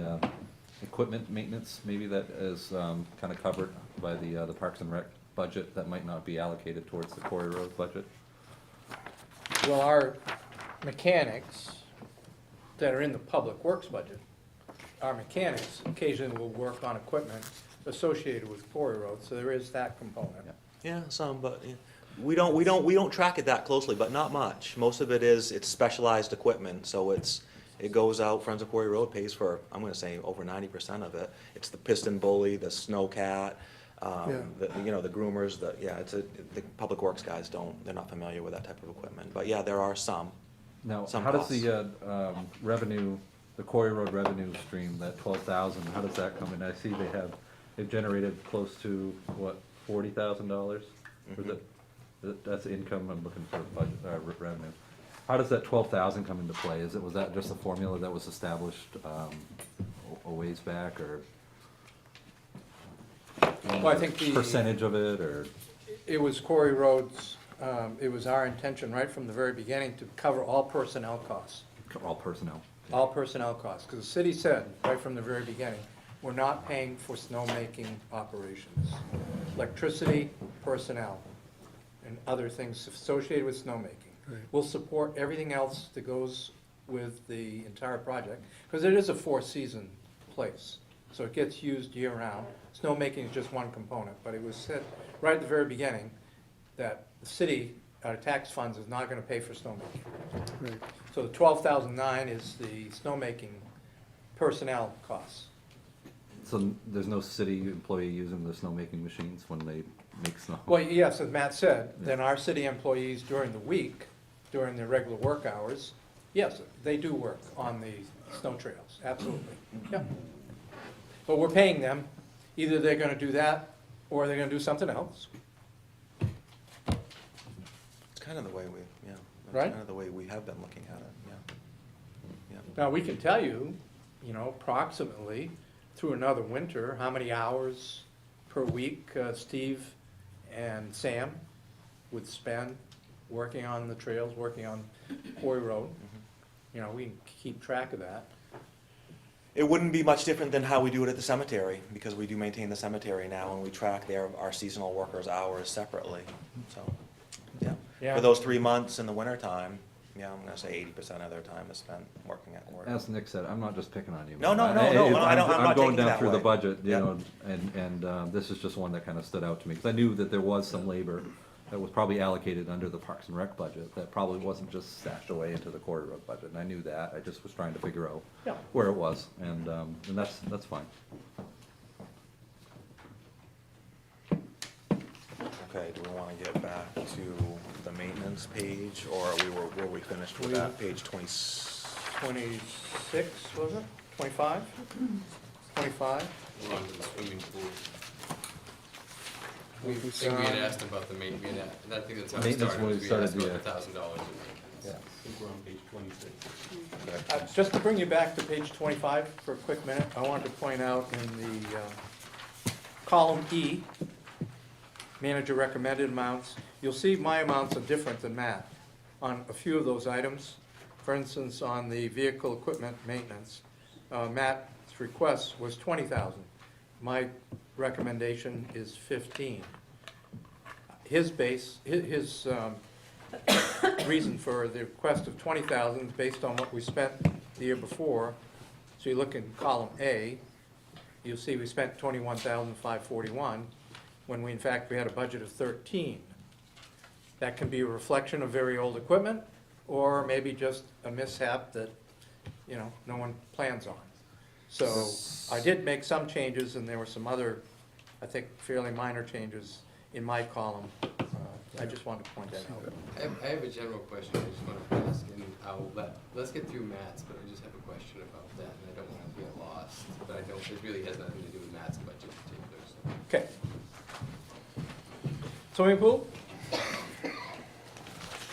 equipment maintenance maybe that is kind of covered by the Parks and Rec budget that might not be allocated towards the Quarry Road budget? Well, our mechanics that are in the public works budget, our mechanics occasionally will work on equipment associated with Quarry Road, so there is that component. Yeah, some, but yeah. We don't track it that closely, but not much. Most of it's specialized equipment, so it goes out, Friends of Quarry Road pays for, I'm gonna say over 90% of it. It's the piston bully, the snowcat, the groomers, the public works guys they're not familiar with that type of equipment. But yeah, there are some. Now, some how does costs. the revenue, the Quarry Road revenue stream, that 12,000, how does that come in? I see they've generated close to, what, $40,000? Or is it, that's income, I'm looking for budget, revenue. How does that 12,000 come into play? Was that just a formula that was established a ways back, or? Well, I think the percentage of it, or? It was Quarry Road's, it was our intention right from the very beginning to cover all personnel costs. All personnel. All personnel costs, because the city said right from the very beginning, we're not paying for snowmaking operations. Electricity, personnel, and other things associated with snowmaking. Right. We'll support everything else that goes with the entire project, because it is a four-season place, so it gets used year-round. Snowmaking is just one component, but it was said right at the very beginning that the city, out of tax funds, is not gonna pay for snowmaking. Right. So the 12,009 is the snowmaking personnel costs. So there's no city employee using the snowmaking machines when they make snow? Well, yes, as Matt said, then our city employees during the week, during their regular work hours, yes, they do work on the snow trails, absolutely, yeah. But we're paying them, either they're gonna do that, or they're gonna do something else. It's kind of the way that's Right? kind of the way we have been looking at it, yeah. Now, we can tell you, approximately, through another winter, how many hours per week Steve and Sam would spend working on the trails, working on Quarry Road. We can keep track of that. It wouldn't be much different than how we do it at the cemetery, because we do maintain the cemetery now, and we track our seasonal workers' hours separately, so, Yeah. For those 3 months in the wintertime, I'm gonna say 80% of their time is spent working at Quarry. As Nick said, I'm not just picking on you. No, man. I'm not going taking down that through the way. budget, Yep. and this is just one that kind of stood out to me, because I knew that there was some labor that was probably allocated under the Parks and Rec budget, that probably wasn't just stashed away into the Quarry Road budget, and I knew that. I just was trying to figure out where it was, and that's fine. Okay, do we wanna get back to the maintenance page, or were we finished with that, page 20? 26, was it? 25? 25? We're on to the swimming pool. I We've think we had done- asked about the maintenance, I think that's how it Maintenance started, when was we we asked started, about the $1,000 in maintenance. I think we're on page 26. Just to bring you back to page 25 for a quick minute, I wanted to point out in the column E, manager recommended amounts, you'll see my amounts are different than Matt on a few of those items. For instance, on the vehicle equipment maintenance, Matt's request was 20,000. My recommendation is 15. His reason for the request of 20,000 is based on what we spent the year before. So you look in column A, you'll see we spent 21,541, when we had a budget of 13. That can be a reflection of very old equipment, or maybe just a mishap that, no one plans on. So I did make some changes, and there were some other, I think, fairly minor changes in my column. I just wanted to point that out. I have a general question I just want to ask, and let's get through Matt's, but I just have a question about that, and I don't want to get lost, but it really has nothing to do with Matt's budget in particular, so. Okay. Swimming pool?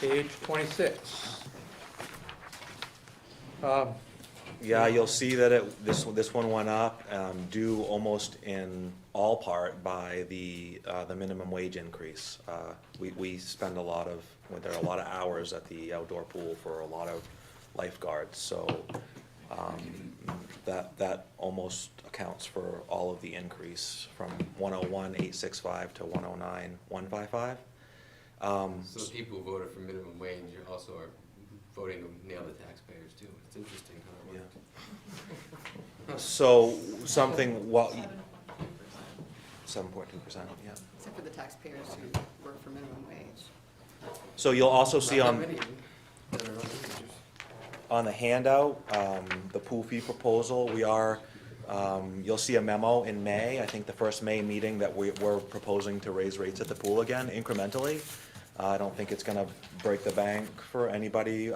Page 26. Yeah, you'll see that this one went up, due almost in all part by the minimum wage increase. We spend there are a lot of hours at the outdoor pool for a lot of lifeguards. So that almost accounts for all of the increase from 101,865 to 109,155. So the people who voted for minimum wage also are voting to nail the taxpayers too. It's interesting how it works. So something, 7.2%, yeah. Except for the taxpayers who work for minimum wage. So you'll also see Not on, many that are wages. on the handout, the pool fee proposal, you'll see a memo in May, I think the first May meeting, that we're proposing to raise rates at the pool again incrementally. I don't think it's gonna break the bank for anybody.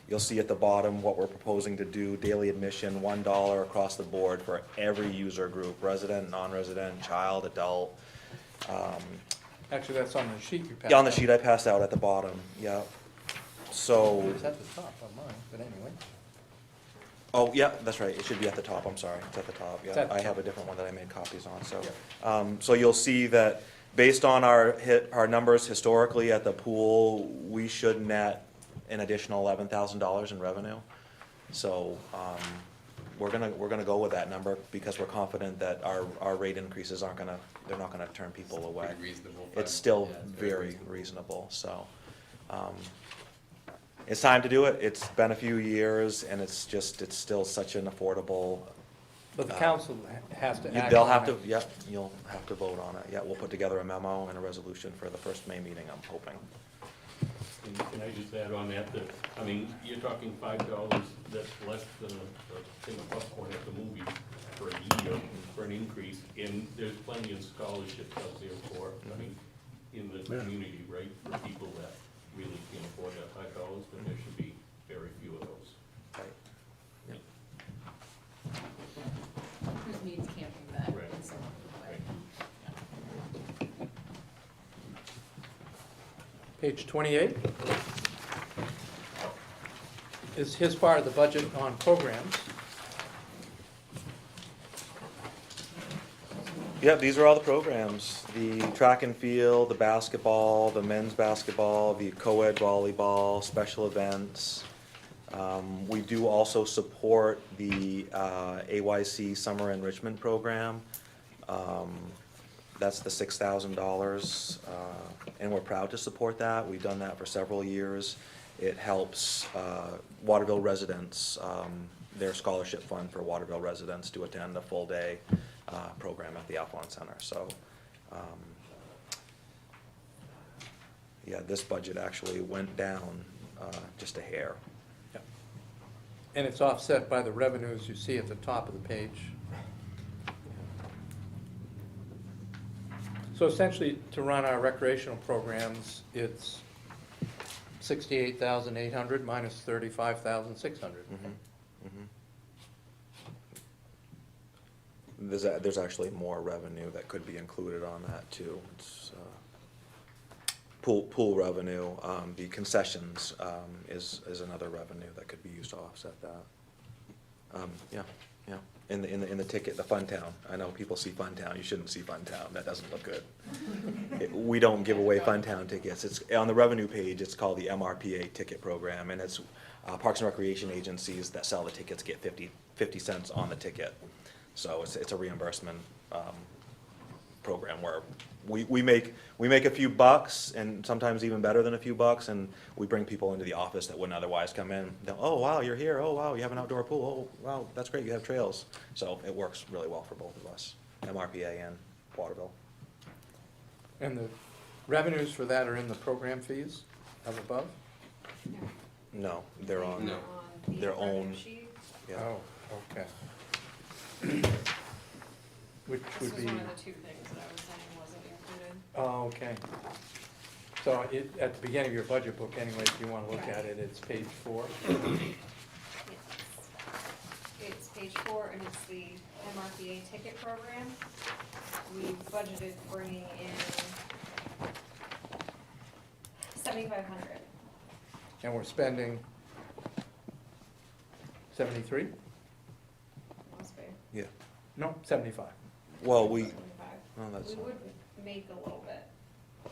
You'll see at the bottom what we're proposing to do, daily admission, $1 across the board for every user group, resident, non-resident, child, adult. Actually, that's on the sheet you passed. Yeah, on the out. sheet I passed out at the bottom, yeah. So, It's at the top on mine, but anyway. oh, yeah, that's right, it should be at the top, I'm sorry, it's at the top, It's yeah. at the I have top. a different one that I made copies on, so. So you'll see that based on our numbers historically at the pool, we should net an additional $11,000 in revenue. So, we're gonna go with that number because we're confident that our rate increases they're not gonna turn people away. Pretty reasonable. but- It's still yeah, it's very reasonable, so. It's time to do it. It's been a few years and it's still such an affordable. But the council has to act They'll on have to, it. yep, you'll have to vote on it. Yeah, we'll put together a memo and a resolution for the first May meeting, I'm hoping. And can I just add on that, I mean, you're talking $5, that's less than a thing of popcorn at the movies for a year for an increase, and there's plenty of scholarships out there for, I mean, in the community, right, for people that really can't afford that $5, but there should be very few of those. Right. Whose needs can't be met Right. in some other way. Page 28 is his part of the budget on programs. Yeah, these are all the programs, the track and field, the basketball, the men's basketball, the co-ed volleyball, special events. We do also support the AYC Summer Enrichment Program. That's the $6,000, and we're proud to support that. We've done that for several years. It helps Waterville residents, their scholarship fund for Waterville residents to attend a full-day program at the Alphonse Center. So, yeah, this budget actually went down just a hair. Yep. And it's offset by the revenues you see at the top of the page. So essentially, to run our recreational programs, it's 68,800 minus 35,600. There's actually more revenue that could be included on that too. It's, pool revenue, the concessions is another revenue that could be used to offset that. Yeah. In the ticket, the Fun Town. I know people see Fun Town. You shouldn't see Fun Town. That doesn't look good. We don't give away Fun Town tickets. It's on the revenue page. It's called the MRPA ticket program, and it's Parks and Recreation agencies that sell the tickets get 50 cents on the ticket. So it's a reimbursement program where we make a few bucks, and sometimes even better than a few bucks, and we bring people into the office that wouldn't otherwise come in. They'll, oh wow, you're here. Oh wow, you have an outdoor pool. Oh wow, that's great. You have trails. So it works really well for both of us, MRPA and Waterville. And the revenues for that are in the program fees up above? No, they're on No. their own. Yeah. Oh, okay. Which This would was be, one of the two things that I was saying wasn't included. oh, okay. So at the beginning of your budget book anyway, if you want to look at it, it's page 4. It's page 4, and it's the MRPA ticket program. We budgeted bringing in 7,500. And we're spending 73? Must be. Yeah. No, 75. Well, we. 75. Oh, that's We would make a little bit.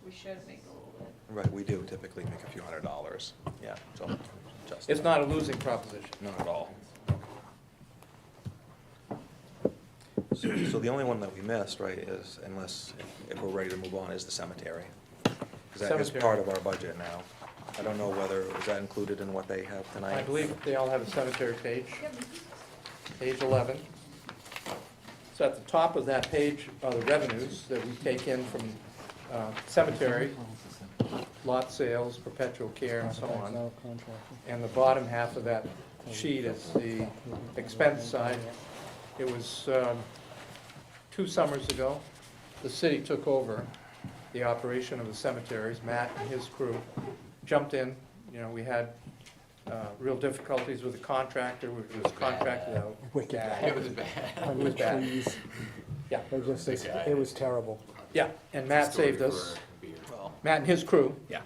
We should make a little bit. right. We do typically make a few $100s. Yeah. So justify. It's not a losing proposition. Not at all. So the only one that we missed, right, is, unless, if we're ready to move on, is the cemetery. Because that is Cemetery. part of our budget now. I don't know whether, was that included in what they have tonight? I believe they all have a cemetery page, page 11. So at the top of that page are the revenues that we take in from cemetery, lot sales, perpetual care, and so on. And the bottom half of that sheet is the expense side. It was 2 summers ago, the city took over the operation of the cemeteries. Matt and his crew jumped in. You know, we had real difficulties with the contractor, which was contracted out. Wicked bad. bad. It was bad. It Hundred was bad. trees. Yeah. It was terrible. Yeah, and Matt saved us. Matt and his crew. Yeah.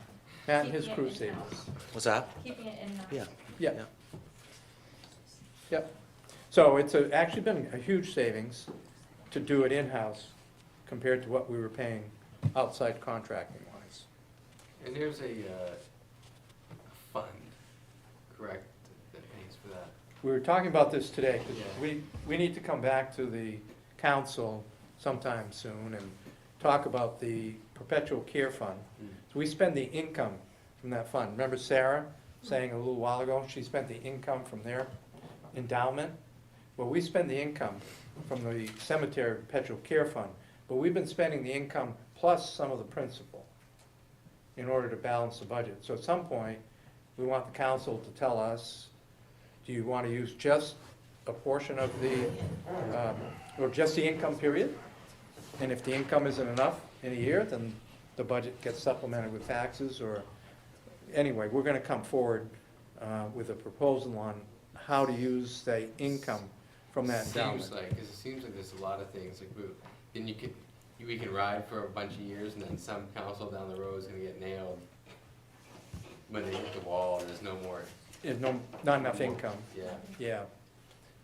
Matt and his crew saved us. What's that? Keeping it in. Yeah. Yeah. Yep. So it's actually been a huge savings to do it in-house compared to what we were paying outside contracting wise. And there's a fund, correct, that pays for that? We were talking about this today, 'cause Yeah. we need to come back to the council sometime soon and talk about the perpetual care fund. So we spend the income from that fund. Remember Sarah saying a little while ago, she spent the income from their endowment? Well, we spend the income from the cemetery perpetual care fund, but we've been spending the income plus some of the principal in order to balance the budget. So at some point, we want the council to tell us, do you want to use just a portion of the, or just the income period? And if the income isn't enough in a year, then the budget gets supplemented with taxes, or, anyway, we're gonna come forward with a proposal on how to use the income from that endowment. Seems like, because it seems like there's a lot of things, like, then we can ride for a bunch of years, and then some council down the road is gonna get nailed when they hit the wall, and there's no more. There's not enough income. Yeah. Yeah,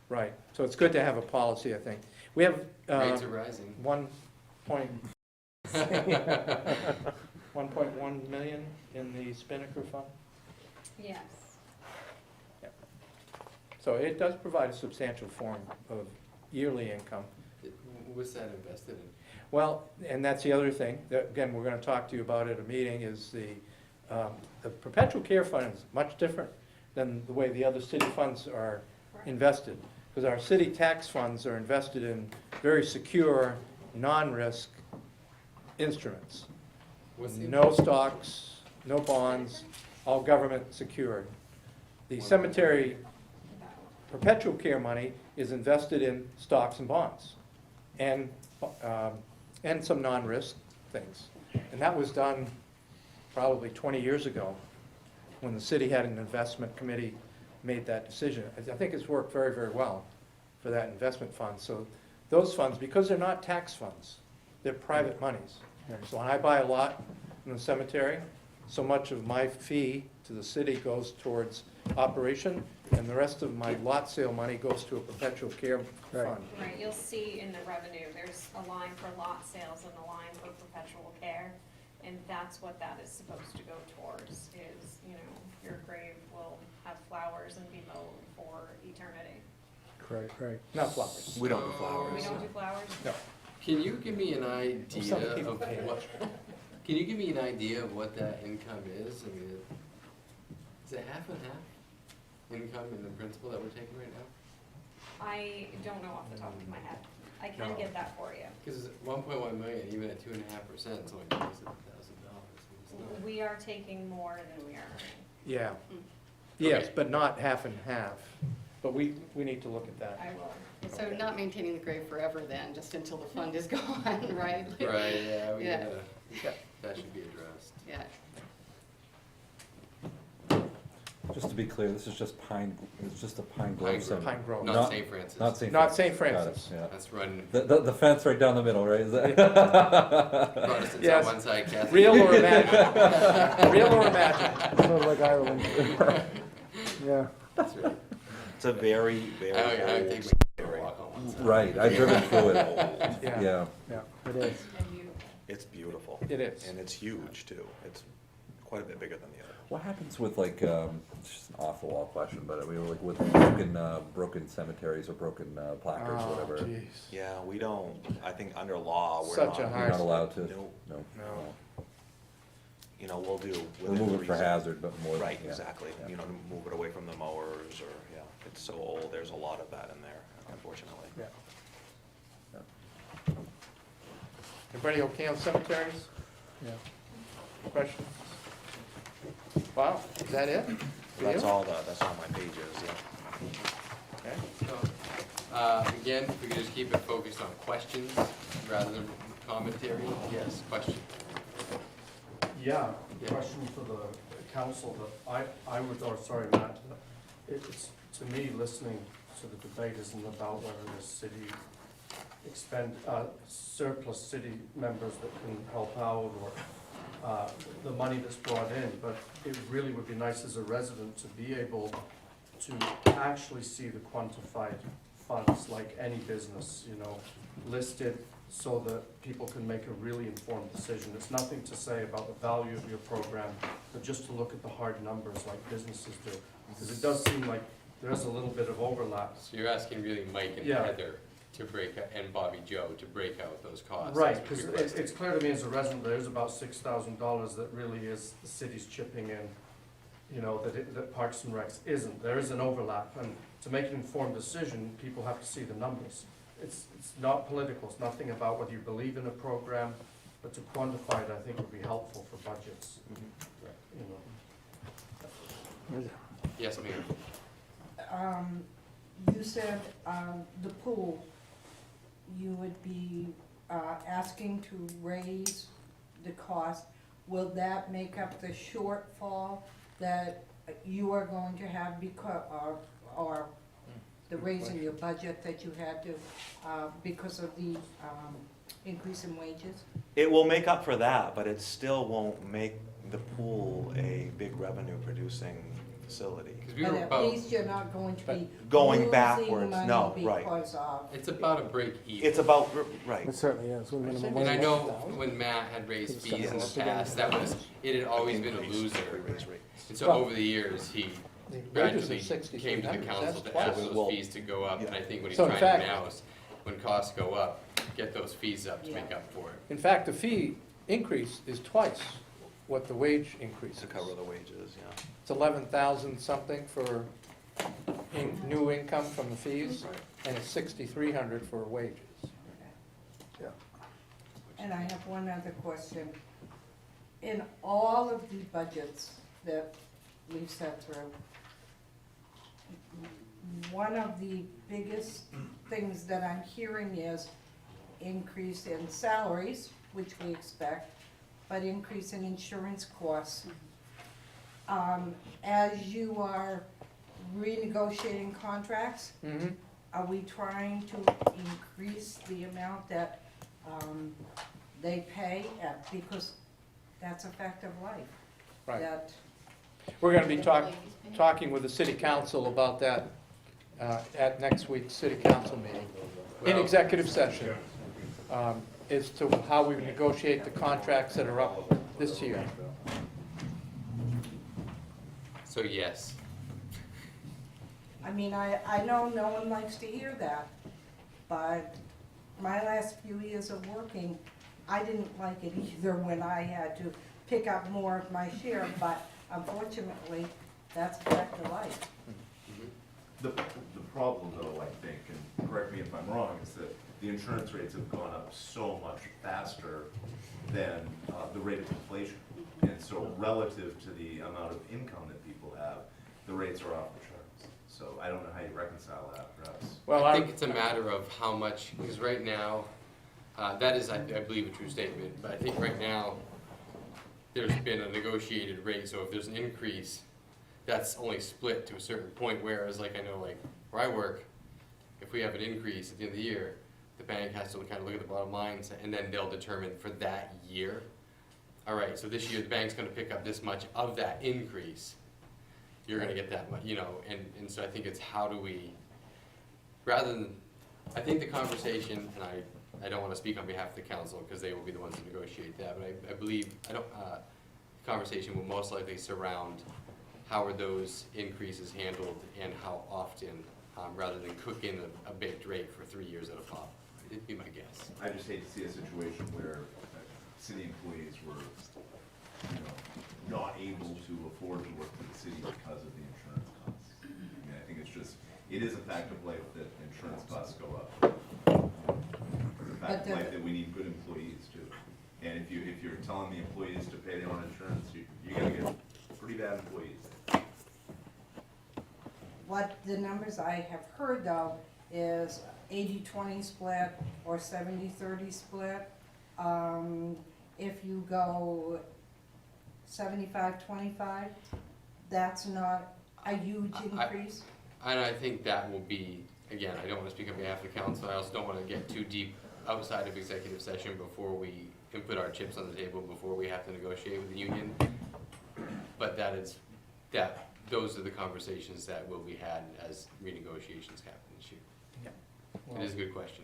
right. So it's good to have a policy, I think. We have Rates are rising. 1.1 million in the Spinnaker fund. Yes. So it does provide a substantial form of yearly income. What's that invested in? Well, and that's the other thing, that, again, we're gonna talk to you about at a meeting, is the perpetual care fund is much different than the way the other city funds are invested. Because our city tax funds are invested in very secure, non-risk instruments. No stocks, no bonds, all government secured. The cemetery perpetual care money is invested in stocks and bonds, and some non-risk things. And that was done probably 20 years ago, when the city had an investment committee made that decision. I think it's worked very, very well for that investment fund. So those funds, because they're not tax funds, they're private monies. So when I buy a lot in the cemetery, so much of my fee to the city goes towards operation, and the rest of my lot sale money goes to a perpetual care fund. Right, you'll see in the revenue, there's a line for lot sales and a line for perpetual care. And that's what that is supposed to go towards, is, you know, your grave will have flowers and be mowed for eternity. Right. Not flowers. We don't do flowers. We don't do flowers? No. Can you give me an idea Some people pay of what, can you give me an idea of what that income is? I mean, is it half and half income and the principal that we're taking right now? I don't know off the top of my head. I can No. get that for you. Because 1.1 million, even at 2.5%, it's only $27,000. We are taking more than we are earning. Yeah. Yes, but not half and half. But we need to look at that. I will. So not maintaining the grave forever then, just until the fund is gone, right? Right, yeah, Yeah. That should be addressed. Yeah. Just to be clear, this is just it's just a Pine Grove cemetery. Pine Grove. Not St. Francis. Not St. Not Francis. St. Got it, Francis. yeah. That's running The fence right down the middle, right? Is that? Protestants Yes. on one side, Catholics. Real or imagined? Real or imagined? Sort of like Ireland. Yeah. That's right. It's a very, very I would old take my walk on one side. Right, I've driven through it. Yeah. Yeah. It is. It's beautiful. It is. And it's huge too. It's quite a bit bigger than the other. What happens with like, it's just an off the wall question, but I mean, like with broken cemeteries or broken placards or Oh, whatever? jeez. Yeah, we don't, I think under law, we're Such not. a You're hard- not allowed to? No. No. No. You know, we'll do. We'll within move it for reason. hazard, but more. Right, yeah. exactly. Yeah. You know, move it away from the mowers or, yeah, it's so old, there's a lot of that in there, unfortunately. Yeah. Everybody okay on cemeteries? Yeah. Questions? Wow, is that it? For That's you? all my pages, yeah. Okay. So, again, if we could just keep it focused on questions rather than commentary. Yes, question. Yeah, Yeah. question for the council that I would, or sorry, Matt, it's, to me, listening to the debate isn't about whether the city surplus city members that can help out or the money that's brought in, but it really would be nice as a resident to be able to actually see the quantified funds, like any business, you know, listed so that people can make a really informed decision. It's nothing to say about the value of your program, but just to look at the hard numbers like businesses do. Because it does seem like there's a little bit of overlap. So you're asking really Mike and Yeah. Heather to break, and Bobby Joe to break out those costs. Right, That's what because you're requesting. it's clear to me as a resident, there's about $6,000 that really is the city's chipping in, you know, that Parks and Recs isn't. There is an overlap, and to make an informed decision, people have to see the numbers. It's not political, it's nothing about whether you believe in a program, but to quantify it, I think would be helpful for budgets, you know. Yes, ma'am. You said, the pool, you would be, asking to raise the cost. Will that make up the shortfall that you are going to have because, or the raising your budget that you had to, because of the, increase in wages? It will make up for that, but it still won't make the pool a big revenue producing facility. 'Cause we But were at about, least you're not going to be Going losing backwards, money no, right. because of. it's about a break even. It's about, right. It certainly is. With minimum And I wage. know when Matt had raised fees in the past, that was, it had always been a loser. And so over the years, he The wages gradually are 6,300. came to the council That's to twice. ask those fees to go up, and I think what he's So in trying to do fact- now is, when costs go up, get those fees up to Yeah. make up for it. In fact, the fee increase is twice what the wage increase is. To cover the wages, yeah. It's 11,000 something for new income from the fees, and it's 6,300 for wages. And I have one other question. In all of the budgets that we've sat through, one of the biggest things that I'm hearing is increase in salaries, which we expect, but increase in insurance costs. As you are renegotiating contracts, are we trying to increase the amount that they pay because that's a fact of life? Right. That, We're going to be talking with the city council about that at next week's city council meeting, in Well- executive session, as to how we negotiate the contracts that are up this year. So yes, I mean, I know no one likes to hear that, but my last few years of working, I didn't like it either when I had to pick up more of my share, but unfortunately, that's a fact of life. The problem though, I think, and correct me if I'm wrong, is that the insurance rates have gone up so much faster than the rate of inflation. And so relative to the amount of income that people have, the rates are off the charts. So I don't know how you reconcile that, perhaps. Well, I think it's a matter of how much, because right now, that is, I believe, a true statement, but I think right now, there's been a negotiated rate, so if there's an increase, that's only split to a certain point, whereas like I know like where I work, if we have an increase at the end of the year, the bank has to kind of look at the bottom line, and then they'll determine for that year, all right, so this year the bank's gonna pick up this much of that increase, you're gonna get that much, you know, and so I think it's how do we, rather than, I think the conversation, and I don't wanna speak on behalf of the council, because they will be the ones to negotiate that, but I believe, conversation will most likely surround how are those increases handled and how often, rather than cook in a baked rate for 3 years at a pop. It'd be my guess. I just hate to see a situation where city employees were, not able to afford to work for the city because of the insurance costs. I mean, I think it is a fact of life that insurance costs go up. It's a fact of life that we need good employees too. And if you're telling the employees to pay their own insurance, you're gonna get pretty bad employees. What the numbers I have heard though is 80-20 split or 70-30 split. If you go 75-25, that's not a huge increase. I think that will be, again, I don't want to speak on behalf of the council, I also don't want to get too deep outside of executive session before we can put our chips on the table, before we have to negotiate with the union. But those are the conversations that will be had as renegotiations happen this year. It is a good question.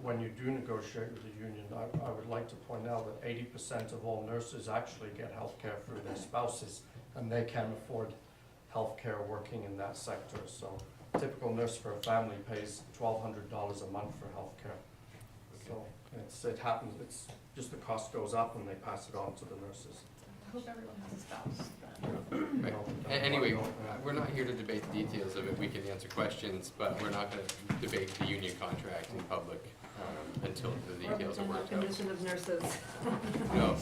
When you do negotiate with the union, I would like to point out that 80% of all nurses actually get health care through their spouses, and they can afford health care working in that sector. So a typical nurse for a family pays $1,200 a month for health care. So it happens, it's just the cost goes up and they pass it on to the nurses. I hope everyone has a spouse. Right. Anyway, we're not here to debate the details of it. We can answer questions, but we're not going to debate the union contract in public until the details are worked out. Condition of nurses. No.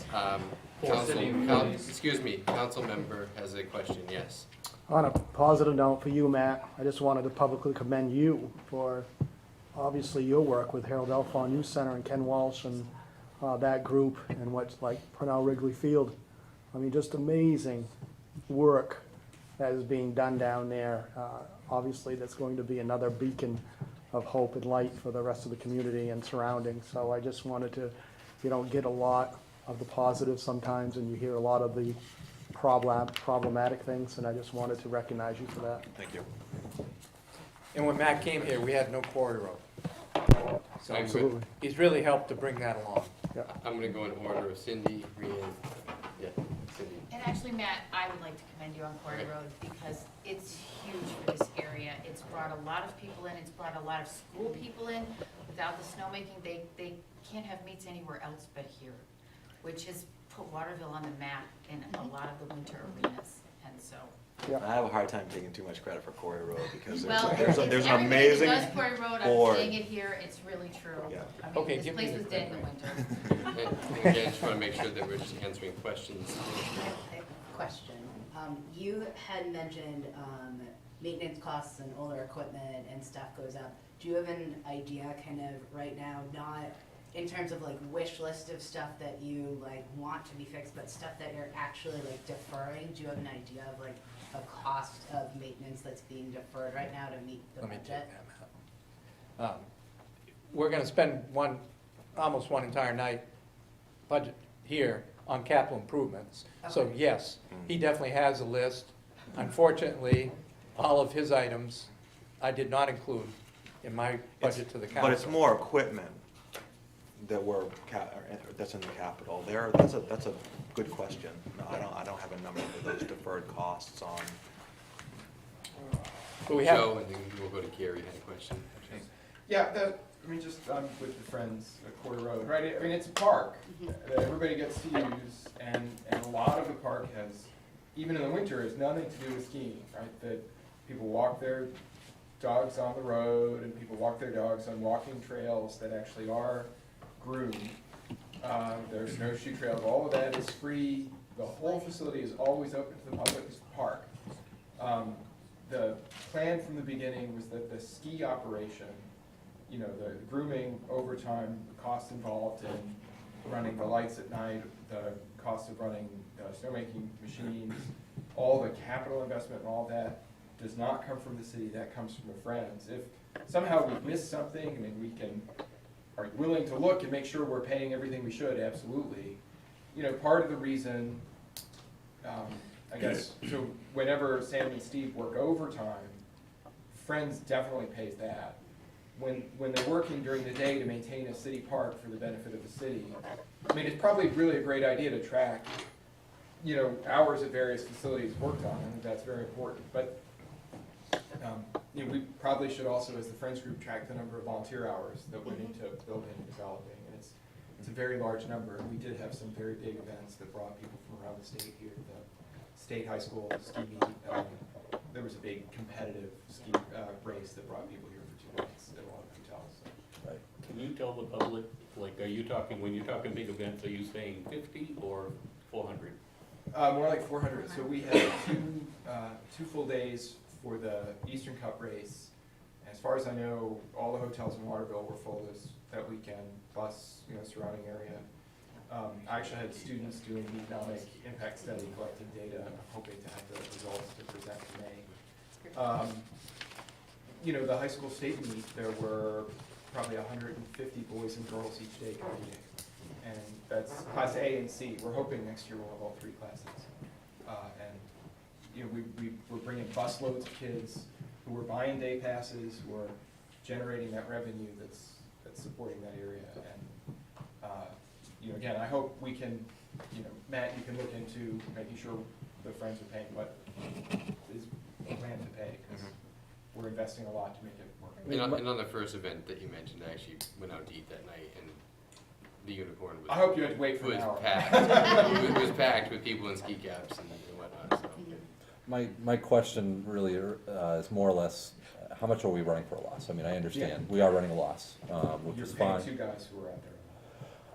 Excuse me, council member has a question, yes. On a positive note for you, Matt, I just wanted to publicly commend you for obviously your work with Harold Elfon Youth Center and Ken Walsh and that group and what's like Purnell Wrigley Field. I mean, just amazing work that is being done down there. Obviously, that's going to be another beacon of hope and light for the rest of the community and surroundings. So I just wanted to, you don't get a lot of the positive sometimes, and you hear a lot of the problematic things, and I just wanted to recognize you for that. Thank you. And when Matt came here, we had no quarry road. So Absolutely. he's really helped to bring that along. Yeah. I'm going to go in order of Cindy, Rhiannon, Cindy. And actually, Matt, I would like to commend you on Quarry Road because it's huge for this area. It's brought a lot of people in, it's brought a lot of school people in. Without the snowmaking, they can't have meets anywhere else but here, which has put Waterville on the map in a lot of the winter arenas, and so. Yeah. I have a hard time taking too much credit for Quarry Road because Well, there's an everybody amazing that does Quarry Road, I'm board. saying it here, it's really true. Yeah. I mean, Okay, this give me place the was dead in the credit. winter. And again, I just want to make sure that we're just answering questions. Question. You had mentioned maintenance costs and older equipment and stuff goes up. Do you have an idea kind of right now, not in terms of like wish list of stuff that you like want to be fixed, but stuff that you're actually like deferring? Do you have an idea of like a cost of maintenance that's being deferred right now to meet the Let me take budget? that, Matt. We're gonna spend almost one entire night budget here on capital improvements. So Okay. yes, he definitely has a list. Unfortunately, all of his items I did not include in my budget to the council. But it's more equipment that that's in the capital. That's a good question. No, I don't have a number for those deferred costs on. But we have, Joe, and then we'll go to Gary, had a question. Yeah, just with the Friends at Quarter Road, right? I mean, it's a park that everybody gets to use, and a lot of the park has, even in the winter, has nothing to do with skiing, right? That people walk their dogs on the road, and people walk their dogs on walking trails that actually are groomed. There's snowshoe trails, all of that is free. The whole facility is always open to the public, it's the park. The plan from the beginning was that the ski operation, you know, the grooming, overtime, the cost involved in running the lights at night, the cost of running snowmaking machines, all the capital investment and all that does not come from the city, that comes from the Friends. If somehow we've missed something, I mean, are you willing to look and make sure we're paying everything we should? Absolutely. You know, part of the reason, I guess, so whenever Sam and Steve work overtime, Friends definitely pays that. when they're working during the day to maintain a city park for the benefit of the city, I mean, it's probably really a great idea to track, you know, hours at various facilities worked on. I think that's very important. But you know, we probably should also, as the Friends Group, track the number of volunteer hours that went into building and developing. And it's a very large number. And we did have some very big events that brought people from around the state here. The state high school ski meet. There was a big competitive ski race that brought people here for 2 nights at a lot of hotels. So. Right. Can you tell the public, like, are you talking, when you're talking big events, are you saying 50 or 400? More like 400. So we had two full days for the Eastern Cup race. As far as I know, all the hotels in Waterville were full that weekend, plus, you know, surrounding area. I actually had students doing the economic impact study, collecting data, and I'm hoping to have the results to present in May. You know, the high school state meet, there were probably 150 boys and girls each day competing. And that's class A and C. We're hoping next year we'll have all 3 classes. And you know, we're bringing busloads of kids who are buying day passes, who are generating that revenue that's supporting that area. And you know, again, I hope we can, you know, Matt, you can look into making sure the Friends are paying what is planned to pay, because we're investing a lot to make it work. And on the first event that you mentioned, I actually went out to eat that night, and the Unicorn was. I hope you had to wait for an hour. Packed. It was packed with people in ski caps and whatnot. So. My question really is more or less, how much are we running for a loss? I mean, I understand we are running a loss, which is fine. You're paying 2 guys who are out there.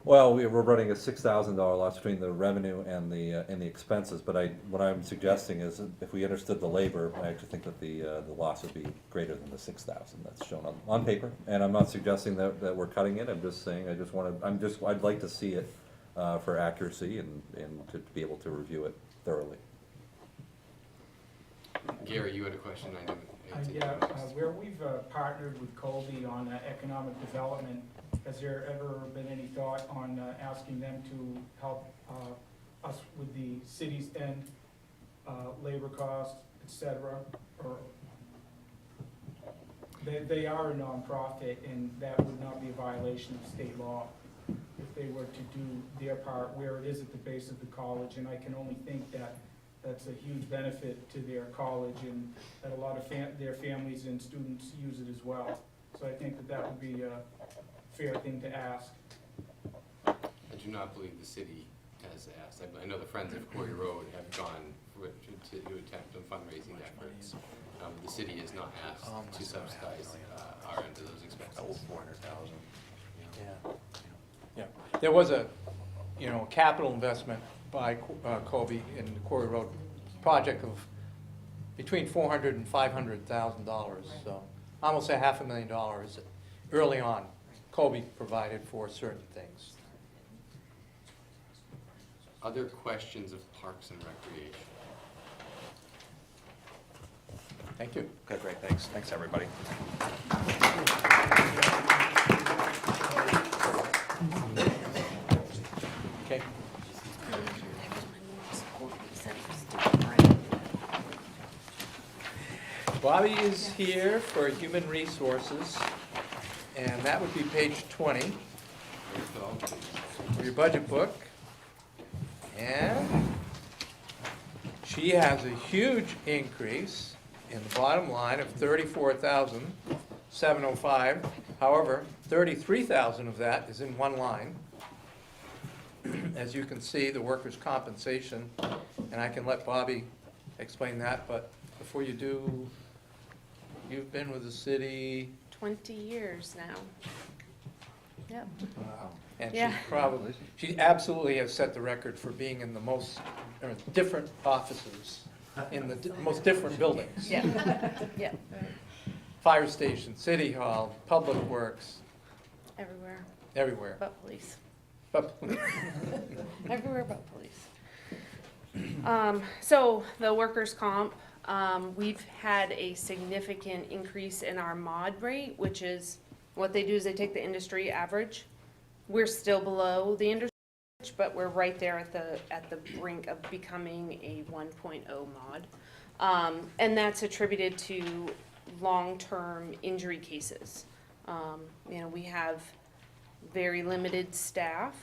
Well, we're running a $6,000 loss between the revenue and the expenses. But what I'm suggesting is, if we understood the labor, I actually think that the loss would be greater than the $6,000 that's shown on paper. And I'm not suggesting that we're cutting it. I'm just saying I'd like to see it for accuracy and to be able to review it thoroughly. Gary, you had a question. I know. Where we've partnered with Colby on economic development, has there ever been any thought on asking them to help us with the city's end, labor costs, et cetera? Or they are a nonprofit, and that would not be a violation of state law if they were to do their part where it is at the base of the college. And I can only think that that's a huge benefit to their college, and that a lot of their families and students use it as well. So I think that would be a fair thing to ask. I do not believe the city has asked. I know the Friends of Quarry Road have gone to attempt on fundraising efforts. The city has not asked to subsidize our end of those expenses. 400,000. Yeah. There was a, you know, capital investment by Colby in the Quarry Road project of between $400,000 and $500,000. So almost $500,000 early on. Colby provided for certain things. Other questions of Parks and Recreation? Thank you. Okay, great, thanks. Thanks, everybody. Okay. Bobby is here for Human Resources, and that would be page 20 of your budget book. And she has a huge increase in the bottom line of $34,705. However, $33,000 of that is in one line. As you can see, the workers' compensation, and I can let Bobby explain that, but before you do, you've been with the city 20 years now. Yep. Wow. And Yeah. she absolutely has set the record for being in the most different offices, in the most different buildings. Yeah. Yeah. Fire station, city hall, public works. Everywhere. Everywhere. But police. But police. Everywhere but police. So the workers' comp, we've had a significant increase in our mod rate, which is what they do is they take the industry average. We're still below the industry, but we're right there at the brink of becoming a 1.0 mod. And that's attributed to long-term injury cases. You know, we have very limited staff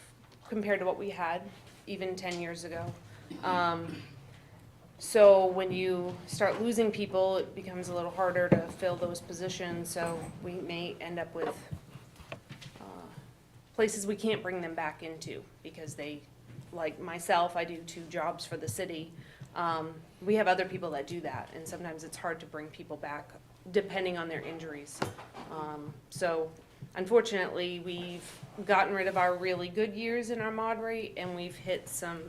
compared to what we had even 10 years ago. So when you start losing people, it becomes a little harder to fill those positions, so we may end up with places we can't bring them back into because they, like myself, I do 2 jobs for the city. We have other people that do that, and sometimes it's hard to bring people back depending on their injuries. So unfortunately, we've gotten rid of our really good years in our mod rate, and we've hit some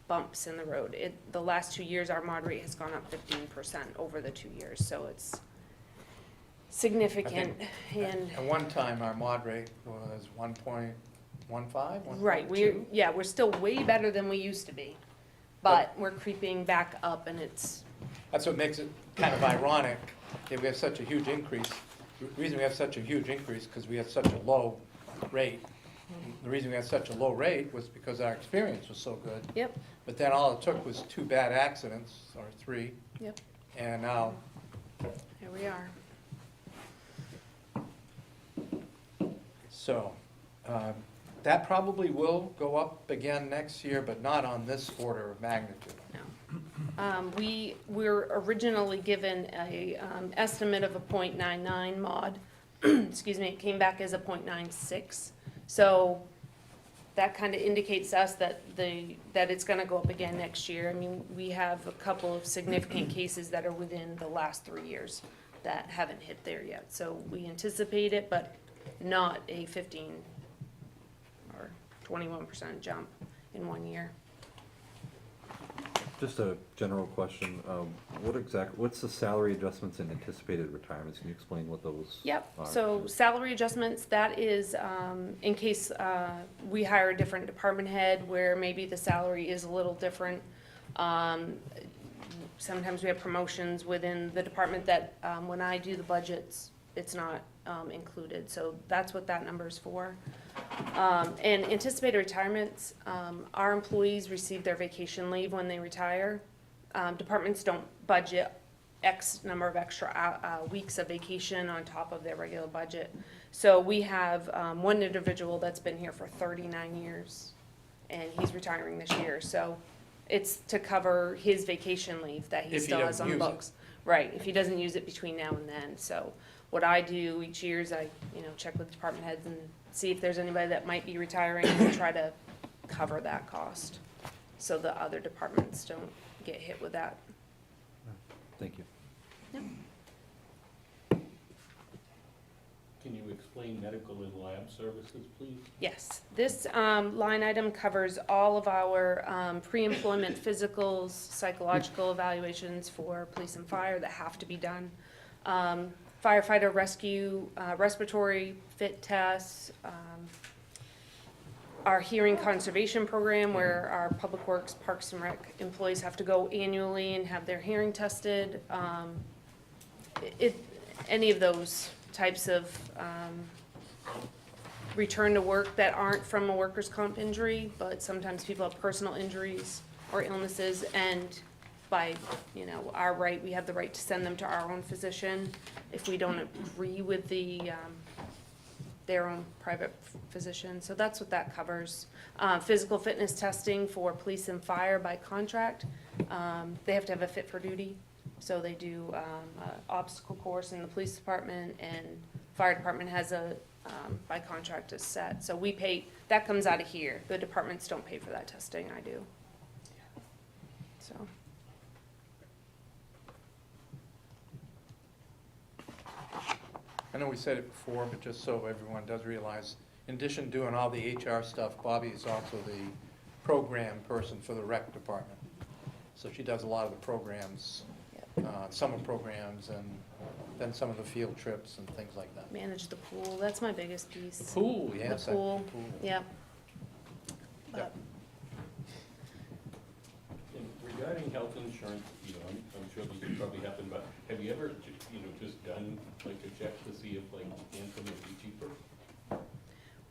bumps in the road. The last 2 years, our mod rate has gone up 15% over the 2 years, so it's significant. And At one time, our mod rate was 1.15, 1.2? right, we're still way better than we used to be, but we're creeping back up, and it's That's what makes it kind of ironic, that we have such a huge increase. The reason we have such a huge increase, because we have such a low rate. The reason we had such a low rate was because our experience was so good. Yep. But then all it took was 2 bad accidents, or 3. Yep. And now, Here we are. so, that probably will go up again next year, but not on this order of magnitude. We were originally given a estimate of a .99 mod. Excuse me, it came back as a .96. So that kind of indicates to us that it's gonna go up again next year. I mean, we have a couple of significant cases that are within the last 3 years that haven't hit there yet. So we anticipate it, but not a 15 or 21% jump in 1 year. Just a general question, what's the salary adjustments and anticipated retirements? Can you explain what those Yep, are? so salary adjustments, that is in case we hire a different department head where maybe the salary is a little different. Sometimes we have promotions within the department that when I do the budgets, it's not included, so that's what that number is for. And anticipated retirements, our employees receive their vacation leave when they retire. Departments don't budget X number of extra weeks of vacation on top of their regular budget. So we have one individual that's been here for 39 years, and he's retiring this year. So it's to cover his vacation leave that he still has on the books. Right, if he doesn't use it between now and then. So what I do each year is I, check with department heads and see if there's anybody that might be retiring and try to cover that cost, so the other departments don't get hit with that. Thank you. Yep. Can you explain medical and lab services, please? Yes, this line item covers all of our pre-employment physicals, psychological evaluations for police and fire that have to be done. Firefighter rescue, respiratory fit tests, our hearing conservation program where our public works, parks and rec employees have to go annually and have their hearing tested. Any of those types of return to work that aren't from a workers' comp injury, but sometimes people have personal injuries or illnesses, and by, our right, we have the right to send them to our own physician if we don't agree with their own private physician. So that's what that covers. Physical fitness testing for police and fire by contract. They have to have a fit for duty. So they do an obstacle course in the police department, and fire department has a, by contract is set. So we pay, that comes out of here. The departments don't pay for that testing, I do. So. I know we said it before, but just so everyone does realize, in addition to doing all the HR stuff, Bobby is also the program person for the rec department. So she does a lot of the programs, summer programs, and then some of the field trips and things like that. Manage the pool, that's my biggest piece. The pool, yes. The pool, yep. Yep. And regarding health insurance, I'm sure this will probably happen, but have you ever, just done like a check to see if like Anthem would be cheaper?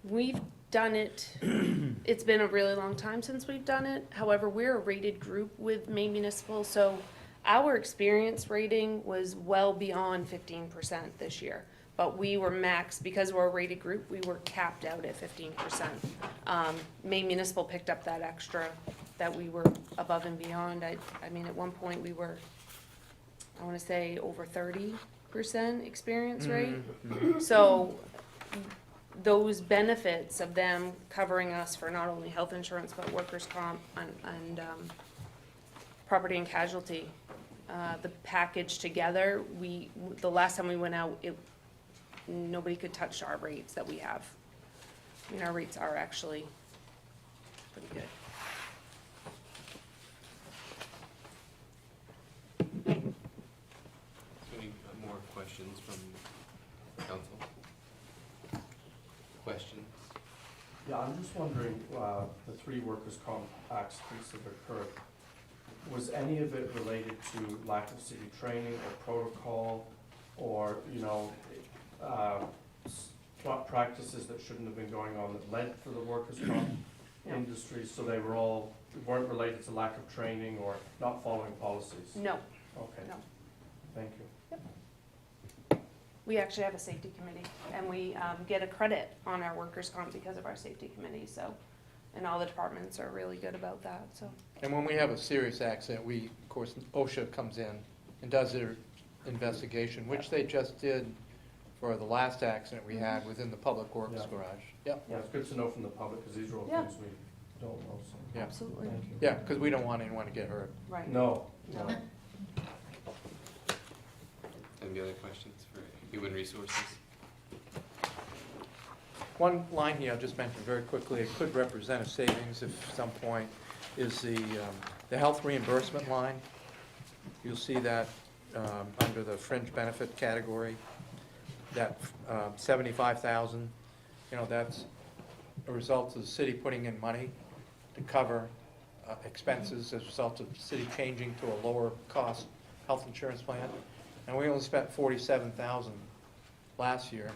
We've done it, it's been a really long time since we've done it. However, we're a rated group with Maine Municipal, so our experience rating was well beyond 15% this year. but we were maxed, because we're a rated group, we were capped out at 15%. Maine Municipal picked up that extra, that we were above and beyond. I mean, at one point, we were, I wanna say, over 30% experience rate. So, those benefits of them covering us for not only health insurance, but workers' comp and property and casualty, the package together, the last time we went out, nobody could touch our rates that we have. I mean, our rates are actually pretty good. Any more questions from council? Questions? Yeah, I'm just wondering, the 3 workers' comp accidents that occurred, was any of it related to lack of city training or protocol, or, you know, practices that shouldn't have been going on that led to the workers' comp industry, so they weren't related to lack of training or not following policies? No. Okay. No. Thank you. We actually have a safety committee, and we get a credit on our workers' comp because of our safety committee, so, and all the departments are really good about that, so. And when we have a serious accident, of course, OSHA comes in and does their investigation, which they just did for the last accident we had within the Public Works garage. Yep. Yeah, it's good to know from the public, because these are all Yeah. things we don't know, so. Yeah. Absolutely. Thank you. Yeah, because we don't want anyone to get hurt. Right. No. Any other questions for human resources? One line here I'll just mention very quickly, it could represent a savings at some point, is the health reimbursement line. You'll see that under the fringe benefit category, that 75,000, you know, that's a result of the city putting in money to cover expenses as a result of the city changing to a lower cost health insurance plan. And we only spent 47,000 last year.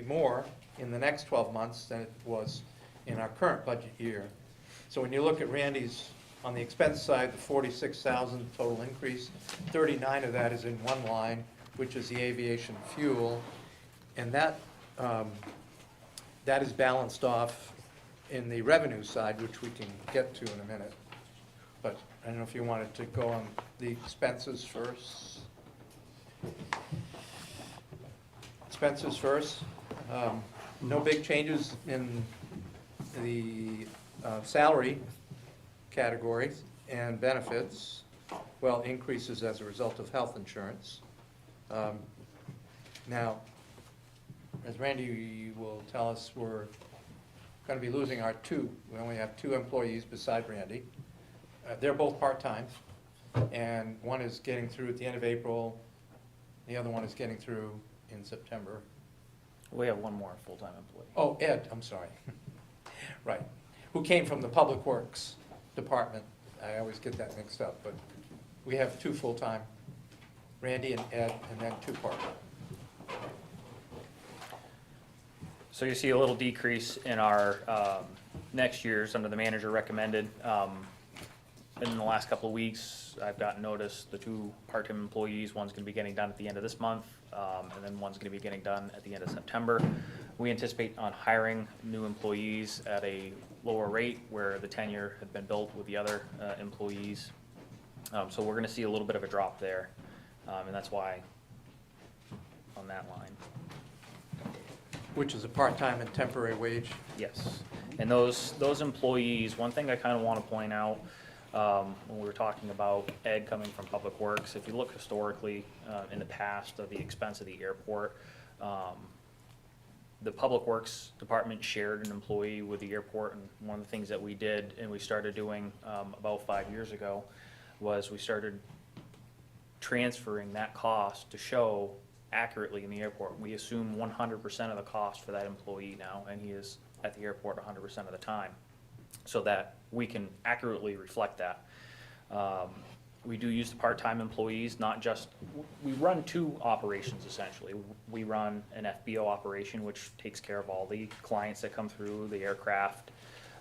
more in the next 12 months than it was in our current budget year. So when you look at Randy's, on the expense side, the 46,000 total increase, 39 of that is in one line, which is the aviation fuel, and that is balanced off in the revenue side, which we can get to in a minute. But I don't know if you wanted to go on the expenses first. Expenses first. No big changes in the salary categories and benefits. Well, increases as a result of health insurance. Now, as Randy will tell us, we're going to be losing our two. We only have 2 employees beside Randy. They're both part-time, and one is getting through at the end of April. The other one is getting through in September. We have one more full-time employee. Oh, Ed, I'm sorry. Right. Who came from the Public Works Department. I always get that mixed up, but we have 2 full-time, Randy and Ed, and then 2 part-time. So you see a little decrease in our next year's under the manager recommended. In the last couple of weeks, I've gotten notice the 2 part-time employees, one's going to be getting done at the end of this month, and then one's going to be getting done at the end of September. We anticipate on hiring new employees at a lower rate where the tenure had been built with the other employees. So we're going to see a little bit of a drop there, and that's why on that line. Which is a part-time and temporary wage? Yes. And those employees, one thing I kind of want to point out, when we were talking about Ed coming from Public Works, if you look historically in the past of the expense of the airport, the Public Works Department shared an employee with the airport, and one of the things that we did and we started doing about 5 years ago was we started transferring that cost to show accurately in the airport. We assume 100% of the cost for that employee now, and he is at the airport 100% of the time, so that we can accurately reflect that. We do use the part-time employees, not just, we run 2 operations essentially. We run an FBO operation, which takes care of all the clients that come through, the aircraft,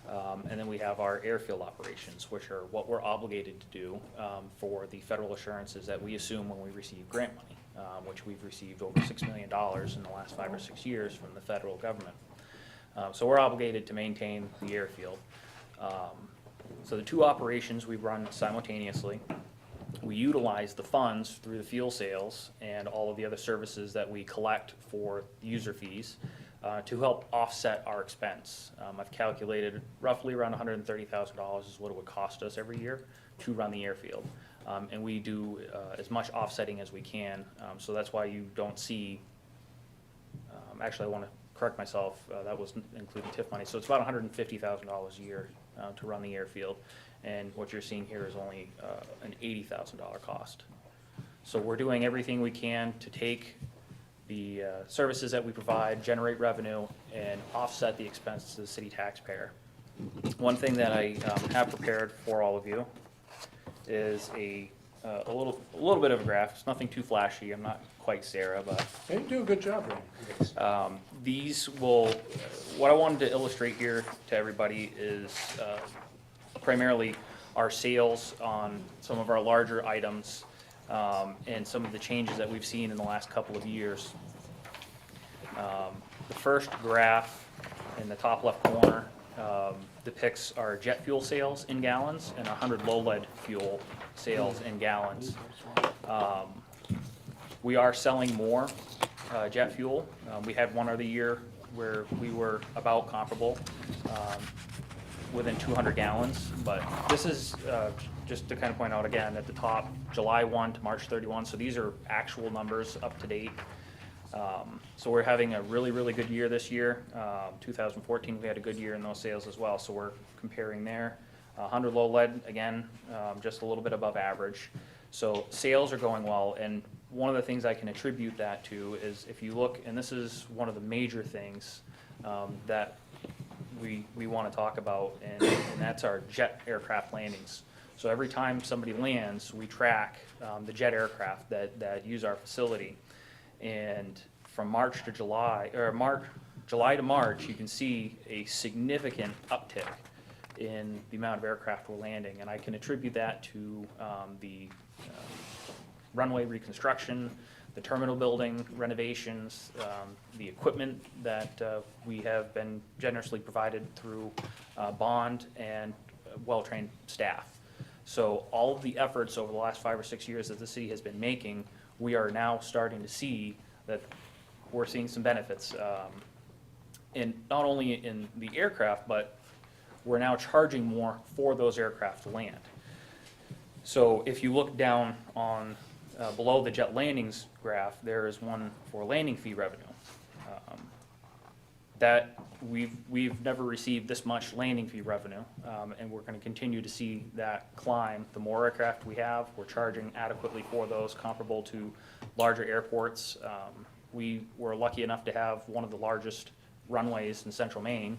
and then we have our airfield operations, which are what we're obligated to do for the federal assurances that we assume when we receive grant money, which we've received over $6 million in the last 5 or 6 years from the federal government. So we're obligated to maintain the airfield. So the 2 operations we run simultaneously. We utilize the funds through the fuel sales and all of the other services that we collect for user fees to help offset our expense. I've calculated roughly around $130,000 is what it would cost us every year to run the airfield. And we do as much offsetting as we can, so that's why you don't see, actually I want to correct myself, that was including TIF money, so it's about $150,000 a year to run the airfield, and what you're seeing here is only an $80,000 cost. So we're doing everything we can to take the services that we provide, generate revenue, and offset the expense to the city taxpayer. One thing that I have prepared for all of you is a little bit of a graph. It's nothing too flashy. I'm not quite Sarah, but you do a good job, Randy. These will, what I wanted to illustrate here to everybody is primarily our sales on some of our larger items and some of the changes that we've seen in the last couple of years. The first graph in the top left corner depicts our jet fuel sales in gallons and 100 low lead fuel sales in gallons. We are selling more jet fuel. We had one other year where we were about comparable, within 200 gallons, but this is just to kind of point out again at the top, July 1 to March 31, so these are actual numbers up to date. So we're having a really, really good year this year. 2014, we had a good year in those sales as well, so we're comparing there. 100 low lead, again, just a little bit above average. So sales are going well, and one of the things I can attribute that to is if you look, and this is one of the major things that we want to talk about, and that's our jet aircraft landings. So every time somebody lands, we track the jet aircraft that use our facility. And from March to July, or July to March, you can see a significant uptick in the amount of aircraft we're landing. And I can attribute that to the runway reconstruction, the terminal building renovations, the equipment that we have been generously provided through bond and well-trained staff. So all of the efforts over the last 5 or 6 years that the city has been making, we are now starting to see that we're seeing some benefits. In not only in the aircraft, but we're now charging more for those aircraft to land. So if you look down on below the jet landings graph, there is one for landing fee revenue. That we've never received this much landing fee revenue, and we're going to continue to see that climb. The more aircraft we have, we're charging adequately for those, comparable to larger airports. We were lucky enough to have one of the largest runways in central Maine.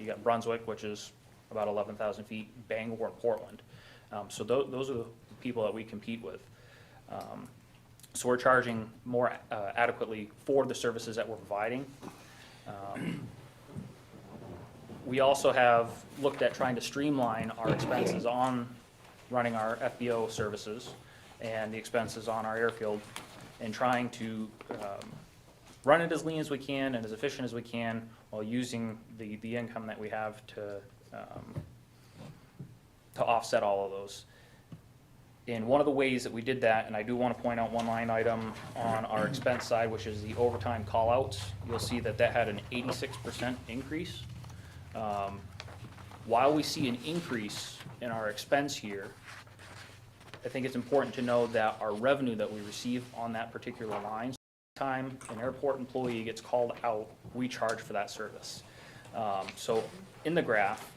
You got Brunswick, which is about 11,000 feet, Bangor, and Portland. So those are the people that we compete with. So we're charging more adequately for the services that we're providing. We also have looked at trying to streamline our expenses on running our FBO services and the expenses on our airfield, and trying to run it as lean as we can and as efficient as we can, while using the income that we have to offset all of those. And one of the ways that we did that, and I do want to point out one line item on our expense side, which is the overtime call-outs. You'll see that that had an 86% increase. While we see an increase in our expense here, I think it's important to know that our revenue that we receive on that particular line, time an airport employee gets called out, we charge for that service. So in the graph,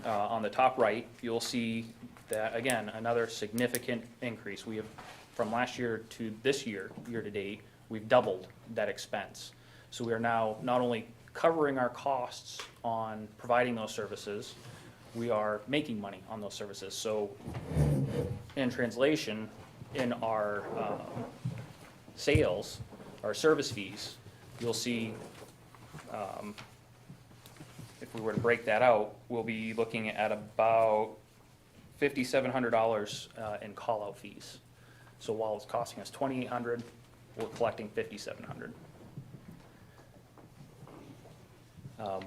on the top right, you'll see that, again, another significant increase. We have, from last year to this year, year to date, we've doubled that expense. So we are now not only covering our costs on providing those services, we are making money on those services. So in translation, in our sales, our service fees, you'll see, if we were to break that out, we'll be looking at about $5,700 in call-out fees. So while it's costing us $2,800, we're collecting $5,700.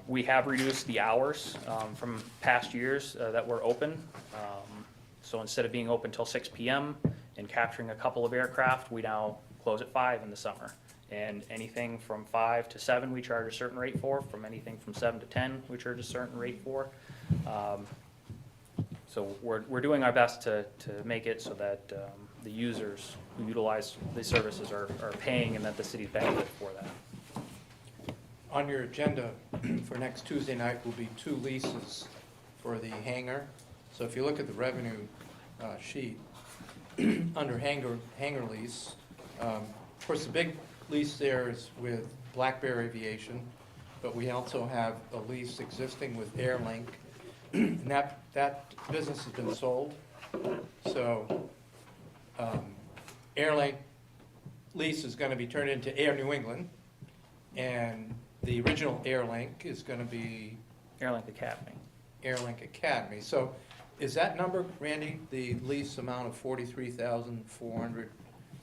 We have reduced the hours from past years that we're open. So instead of being open till 6 p.m. and capturing a couple of aircraft, we now close at 5 in the summer. And anything from 5 to 7 we charge a certain rate for. From anything from 7 to 10 we charge a certain rate for. So we're doing our best to make it so that the users who utilize these services are paying, and that the city benefit for that. On your agenda for next Tuesday night will be 2 leases for the hangar. So if you look at the revenue sheet, under hangar lease, of course the big lease there is with Black Bear Aviation, but we also have a lease existing with Airlink, and that business has been sold. So Airlink lease is going to be turned into Air New England, and the original Airlink is going to be Airlink Academy. Airlink Academy. So is that number, Randy, the lease amount of $43,400,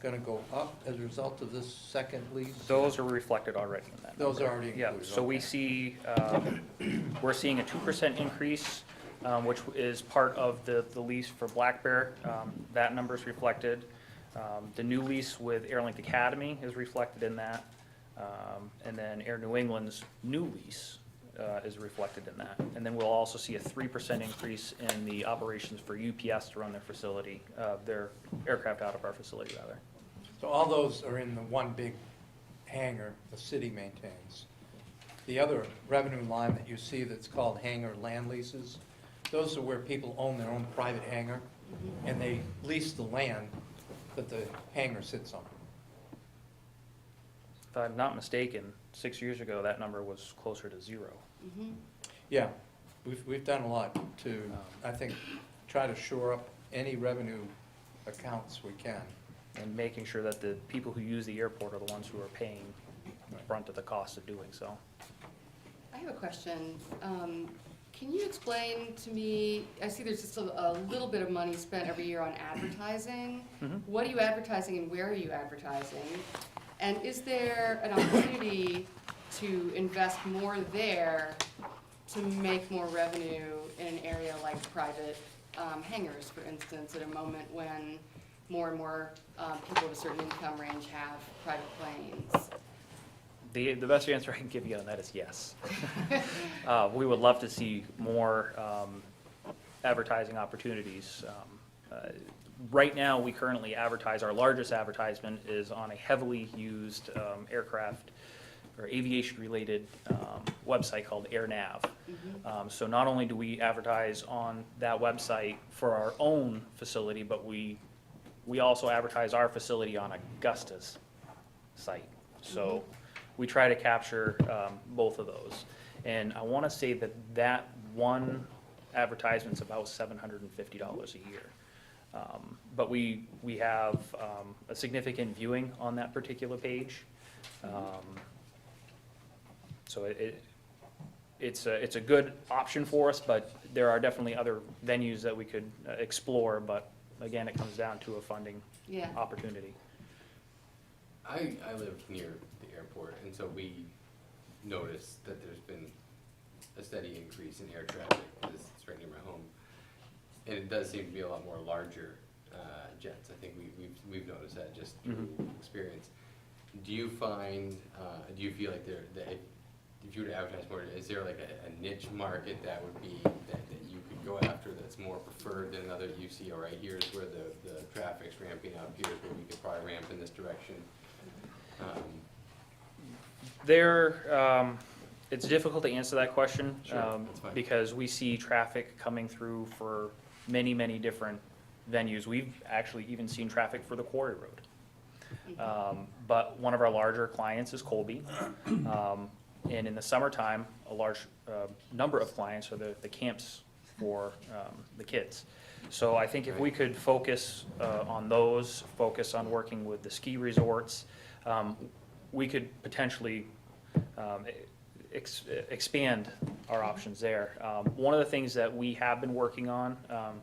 going to go up as a result of this second lease? Those are reflected already in that. Those number. are already included. Yeah, so we see, we're seeing a 2% increase, which is part of the lease for Black Bear. That number is reflected. The new lease with Airlink Academy is reflected in that. And then Air New England's new lease is reflected in that. And then we'll also see a 3% increase in the operations for UPS to run their facility, their aircraft out of our facility, rather. So all those are in the one big hangar the city maintains. The other revenue line that you see that's called hangar land leases, those are where people own their own private hangar, and they lease the land that the hangar sits on. If I'm not mistaken, 6 years ago, that number was closer to 0. Yeah, we've done a lot to, I think, try to shore up any revenue accounts we can. And making sure that the people who use the airport are the ones who are paying brunt of the cost of doing so. I have a question. Can you explain to me, I see there's just a little bit of money spent every year on advertising. What are you advertising and where are you advertising? And is there an opportunity to invest more there to make more revenue in an area like private hangars, for instance, at a moment when more and more people of a certain income range have private planes? The best answer I can give you on that is yes. We would love to see more advertising opportunities. Right now, we currently advertise, our largest advertisement is on a heavily used aircraft or aviation-related website called AirNav. So not only do we advertise on that website for our own facility, but we also advertise our facility on Augusta's site. So we try to capture both of those. And I want to say that one advertisement's about $750 a year. But we have a significant viewing on that particular page. So it's a good option for us, but there are definitely other venues that we could explore, but again, it comes down to a funding opportunity. I live near the airport, and so we noticed that there's been a steady increase in air traffic, because it's right near my home. And it does seem to be a lot more larger jets. I think we've noticed that just through experience. Do you find, do you feel like if you were to advertise more, is there like a niche market that would be, that you could go after that's more preferred than another you see, all right, here's where the traffic's ramping up, here's where we could probably ramp in this direction? It's difficult to answer that question. Sure, that's fine. Because we see traffic coming through for many, many different venues. We've actually even seen traffic for the Quarry Road. But one of our larger clients is Colby. And in the summertime, a large number of clients are the camps for the kids. So I think if we could focus on those, focus on working with the ski resorts, we could potentially expand our options there. One of the things that we have been working on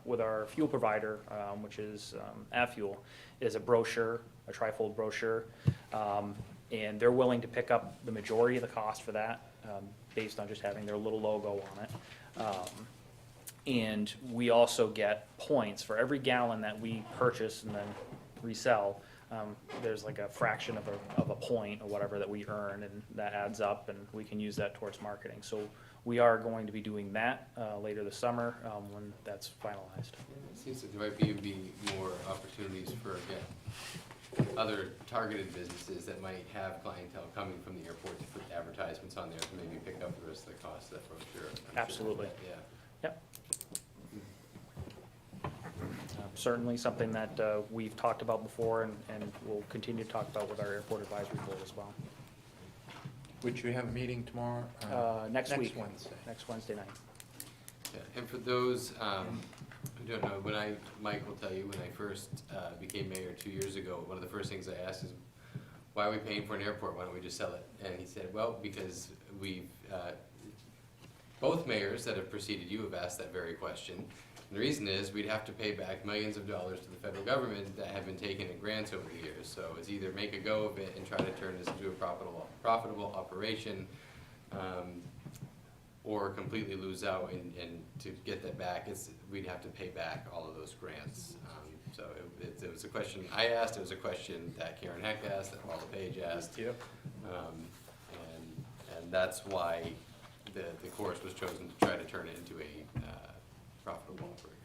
with our fuel provider, which is AvFuel, is a brochure, a trifold brochure, and they're willing to pick up the majority of the cost for that based on just having their little logo on it. And we also get points for every gallon that we purchase and then resell. There's like a fraction of a point or whatever that we earn, and that adds up, and we can use that towards marketing. So we are going to be doing that later this summer when that's finalized. It seems that there might be more opportunities for, again, other targeted businesses that might have clientele coming from the airport to put advertisements on there to maybe pick up the rest of the cost of that brochure. Absolutely. Yeah. Yep. Certainly something that we've talked about before and we'll continue to talk about with our airport advisory board as well. Which we have a meeting tomorrow? Next week. Wednesday. Next Wednesday night. Yeah, and for those who don't know, Mike will tell you, when I first became mayor 2 years ago, one of the first things I asked is, why are we paying for an airport? Why don't we just sell it? And he said, well, because we've, both mayors that have preceded you have asked that very question. And the reason is we'd have to pay back millions of dollars to the federal government that have been taken in grants over the years. So it's either make a go of it and try to turn this into a profitable operation, or completely lose out, and to get that back, we'd have to pay back all of those grants. So it was a question I asked, it was a question that Karen Heck asked, that Paula Page asked. Yep. And that's why the course was chosen to try to turn it into a profitable operation.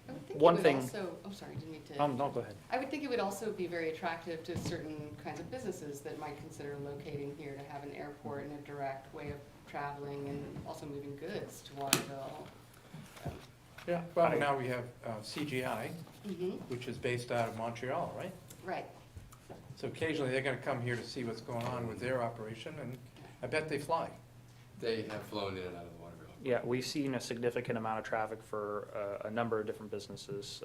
I would think One it would thing- also, oh, sorry, didn't mean to. No, go ahead. I would think it would also be very attractive to certain kinds of businesses that might consider locating here to have an airport and a direct way of traveling and also moving goods to Waterville. Yeah, well, now we have CGI, which is based out of Montreal, right? Right. So occasionally they're gonna come here to see what's going on with their operation, and I bet they fly. They have flown in and out of Waterville. Yeah, we've seen a significant amount of traffic for a number of different businesses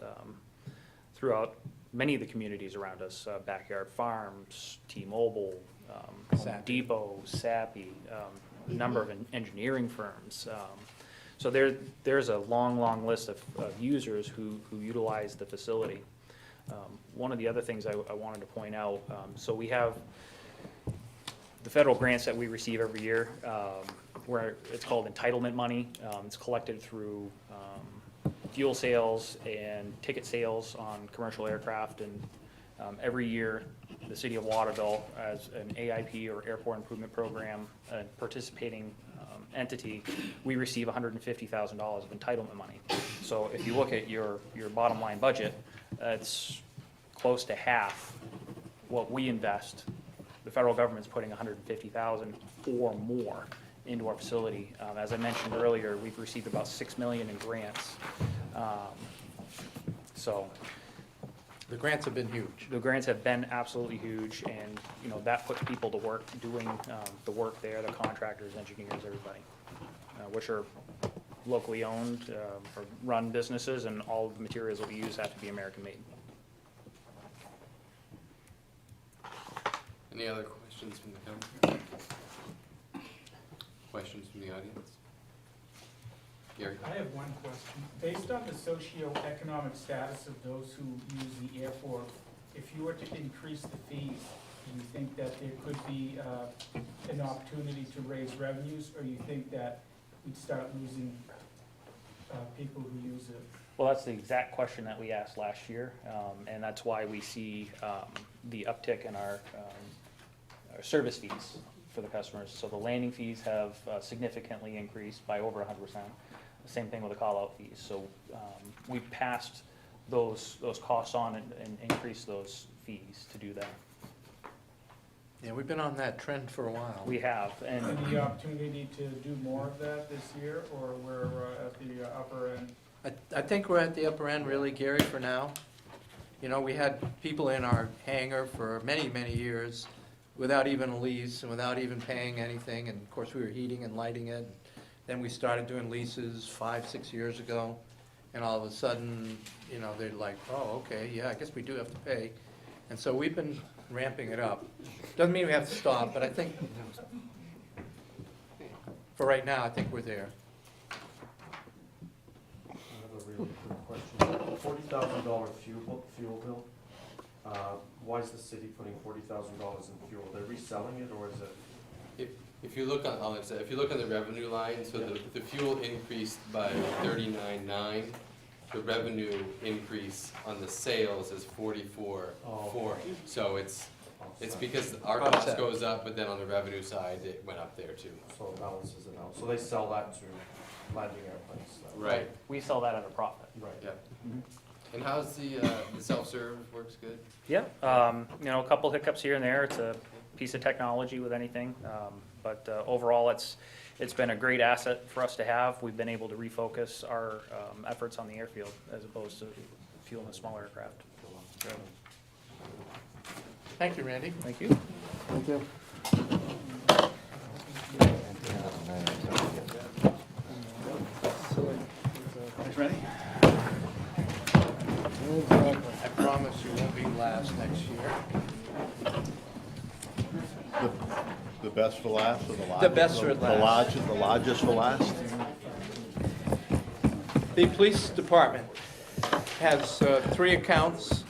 throughout many of the communities around us, Backyard Farms, T-Mobile, Home Sappi. Depot, Sappi, a number of engineering firms. So there's a long list of users who utilize the facility. One of the other things I wanted to point out, so we have the federal grants that we receive every year, where it's called entitlement money. It's collected through fuel sales and ticket sales on commercial aircraft, and every year the city of Waterville, as an AIP or Airport Improvement Program participating entity, we receive $150,000 of entitlement money. So if you look at your bottom line budget, it's close to half what we invest. The federal government's putting $150,000 or more into our facility. As I mentioned earlier, we've received about $6 million in grants. So The grants have been huge. the grants have been absolutely huge, and, you know, that puts people to work doing the work there, the contractors, engineers, everybody, which are locally owned or run businesses, and all of the materials that we use have to be American-made. Any other questions from the council? Questions from the audience? Gary? I have one question. Based on the socioeconomic status of those who use the airport, if you were to increase the fees, do you think that there could be an opportunity to raise revenues, or you think that we'd start losing people who use it? Well, that's the exact question that we asked last year, and that's why we see the uptick in our service fees for the customers. So the landing fees have significantly increased by over 100%. The same thing with the call-out fees. So we've passed those costs on and increased those fees to do that. Yeah, we've been on that trend for a while. We have, and Any opportunity to do more of that this year, or we're at the upper end? I think we're at the upper end really, Gary, for now. You know, we had people in our hangar for many, many years without even a lease and without even paying anything, and of course we were heating and lighting it. Then we started doing leases 5-6 years ago, and all of a sudden, you know, they're like, oh, okay, yeah, I guess we do have to pay. And so we've been ramping it up. Doesn't mean we have to stop, but I think, for right now, I think we're there. I have a really quick question. $40,000 fuel bill. Why is the city putting $40,000 in fuel? They're reselling it, or is it? If you look on, if you look on the revenue line, so the fuel increased by 39.9. The revenue increase on the sales is 44.4. So it's because our cost goes up, but then on the revenue side, it went up there too. So it balances it out. So they sell that to landing airplanes. Right. we sell that at a profit. Right. Yeah. And how's the self-serve works good? Yeah, you know, a couple hiccups here and there. It's a piece of technology with anything, but overall, it's been a great asset for us to have. We've been able to refocus our efforts on the airfield as opposed to fueling a small aircraft. Thank you, Randy. Thank you. Thank you. Thanks, Randy. I promise you won't be last next year. The best for last, or the largest? The best for last. The largest for last? The police department has 3 accounts.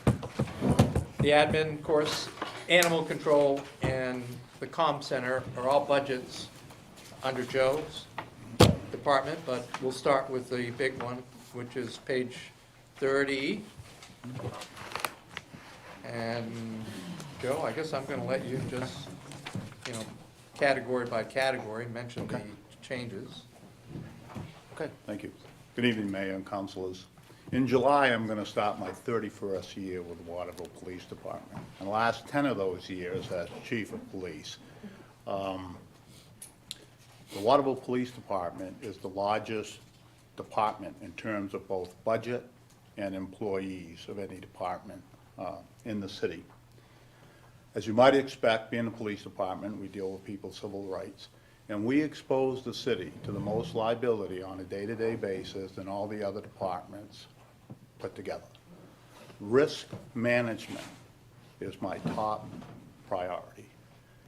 The admin, of course, animal control, and the comm center are all budgets under Joe's department, but we'll start with the big one, which is page 30. And Joe, I guess I'm going to let you just, you know, category by category, mention the changes. Okay, thank you. Good evening, Mayor and councilors. In July, I'm going to start my 31st year with the Waterville Police Department. And the last 10 of those years as chief of police. The Waterville Police Department is the largest department in terms of both budget and employees of any department in the city. As you might expect, being a police department, we deal with people's civil rights. And we expose the city to the most liability on a day-to-day basis than all the other departments put together. risk management is my top priority.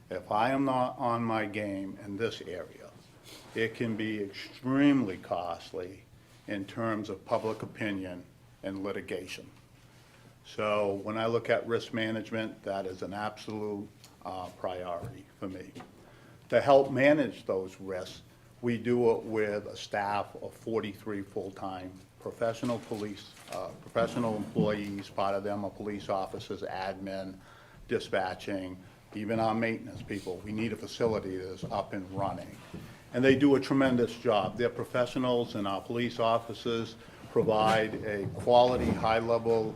If I am not on my game in this area, it can be extremely costly in terms of public opinion and litigation. So when I look at risk management, that is an absolute priority for me. To help manage those risks, we do it with a staff of 43 full-time professional professional employees. Part of them are police officers, admin, dispatching, even our maintenance people. We need a facility that is up and running. And they do a tremendous job. They're professionals, and our police officers provide a quality, high-level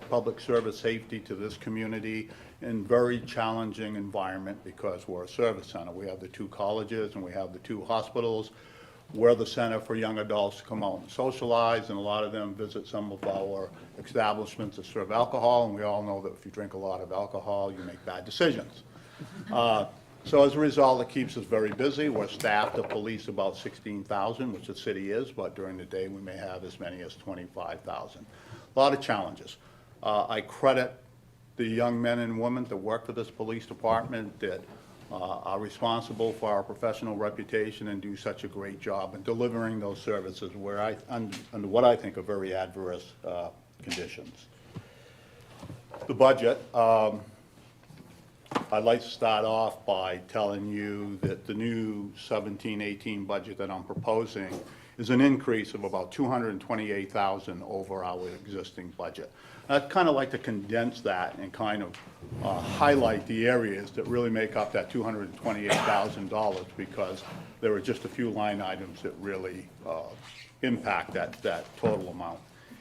public service safety to this community in very challenging environment because we're a service center. We have the 2 colleges and we have the 2 hospitals. We're the center for young adults to come out and socialize, and a lot of them visit some of our establishments that serve alcohol, and we all know that if you drink a lot of alcohol, you make bad decisions. So as a result, it keeps us very busy. We're staffed to police about 16,000, which the city is, but during the day we may have as many as 25,000. A lot of challenges. I credit the young men and women that work for this police department that are responsible for our professional reputation and do such a great job in delivering those services where under what I think are very adverse conditions. The budget, I'd like to start off by telling you that the new 17-18 budget that I'm proposing is an increase of about $228,000 over our existing budget. I'd kind of like to condense that and kind of highlight the areas that really make up that $228,000 because there are just a few line items that really impact that total amount.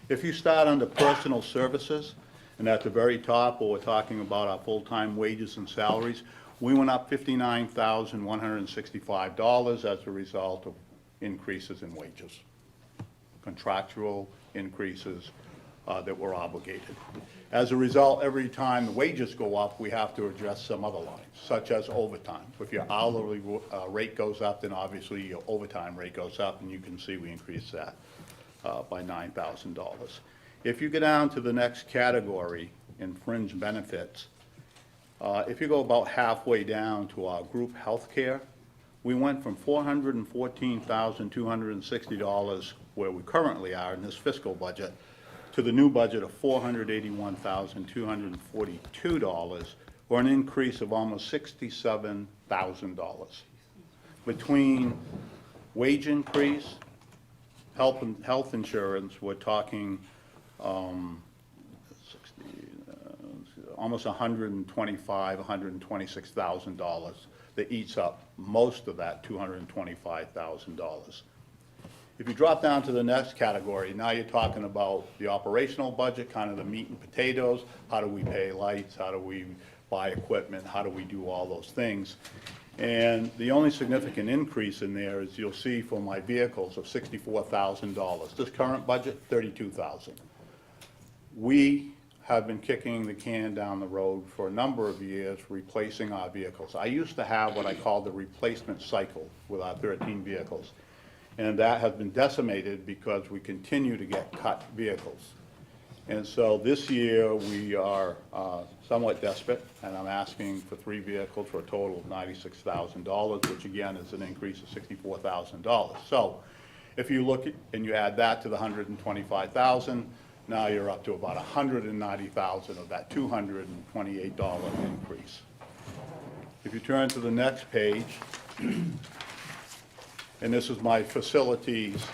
If you start under personal services, and at the very top, where we're talking about our full-time wages and salaries, we went up $59,165 as a result of increases in wages, contractual increases that were obligated. As a result, every time the wages go up, we have to address some other lines, such as overtime. If your hourly rate goes up, then obviously your overtime rate goes up, and you can see we increased that by $9,000. If you go down to the next category in fringe benefits, if you go about halfway down to our group health care, we went from $414,260, where we currently are in this fiscal budget, to the new budget of $481,242, or an increase of almost $67,000. Between wage increase, health insurance, we're talking almost $125,000, $126,000 that eats up most of that $225,000. If you drop down to the next category, now you're talking about the operational budget, kind of the meat and potatoes. How do we pay lights? How do we buy equipment? How do we do all those things? And the only significant increase in there is you'll see for my vehicles of $64,000. This current budget, $32,000. We have been kicking the can down the road for a number of years, replacing our vehicles. I used to have what I call the replacement cycle with our 13 vehicles, and that has been decimated because we continue to get cut vehicles. And so this year, we are somewhat desperate, and I'm asking for 3 vehicles for a total of $96,000, which again is an increase of $64,000. So if you look at, and you add that to the $125,000, now you're up to about $190,000 of that $228 increase. If you turn to the next page, and this is my facilities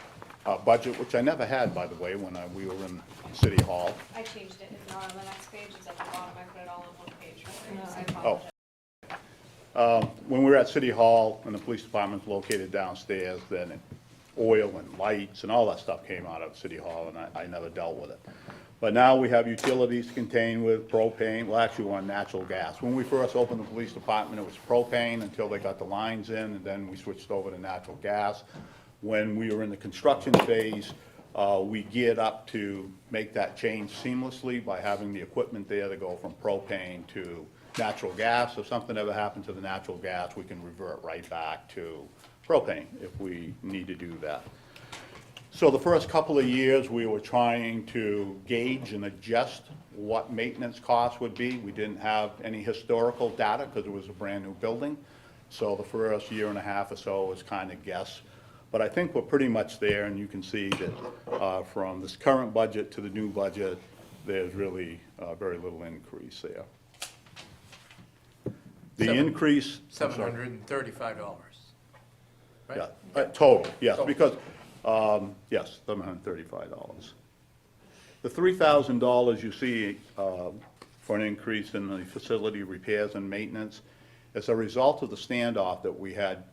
budget, which I never had, by the way, when we were in City Hall. I changed it, it's not on the next page, it's at the bottom, I put it all on one page. I apologize. When we were at City Hall and the police department's located downstairs, then oil and lights and all that stuff came out of City Hall, and I never dealt with it. But now we have utilities contained with propane. Well, actually, we're on natural gas. When we first opened the police department, it was propane until they got the lines in, and then we switched over to natural gas. When we were in the construction phase, we geared up to make that change seamlessly by having the equipment there to go from propane to natural gas. If something ever happened to the natural gas, we can revert right back to propane if we need to do that. So the first couple of years, we were trying to gauge and adjust what maintenance costs would be. We didn't have any historical data because it was a brand-new building. So the first year and a half or so was kind of guess. But I think we're pretty much there, and you can see that from this current budget to the new budget, there's really very little increase there. The increase. I'm sorry. $735, right? Yeah, total, yes, Total. because, yes, $735. The $3,000 you see for an increase in the facility repairs and maintenance is a result of the standoff that we had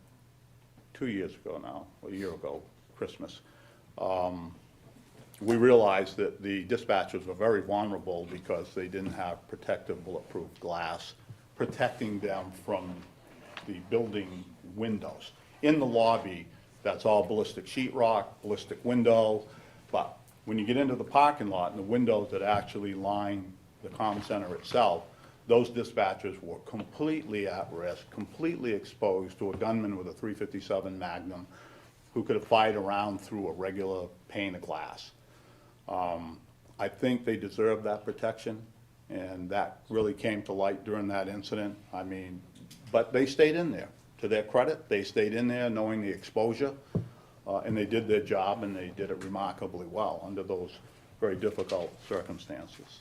2 years ago now, a year ago, Christmas. We realized that the dispatchers were very vulnerable because they didn't have protective bulletproof glass protecting them from the building windows. In the lobby, that's all ballistic sheetrock, ballistic window, but when you get into the parking lot and the windows that actually line the comm center itself, those dispatchers were completely at risk, completely exposed to a gunman with a .357 Magnum who could have fired around through a regular pane of glass. I think they deserve that protection, and that really came to light during that incident. I mean, but they stayed in there. To their credit, they stayed in there knowing the exposure, and they did their job, and they did it remarkably well under those very difficult circumstances.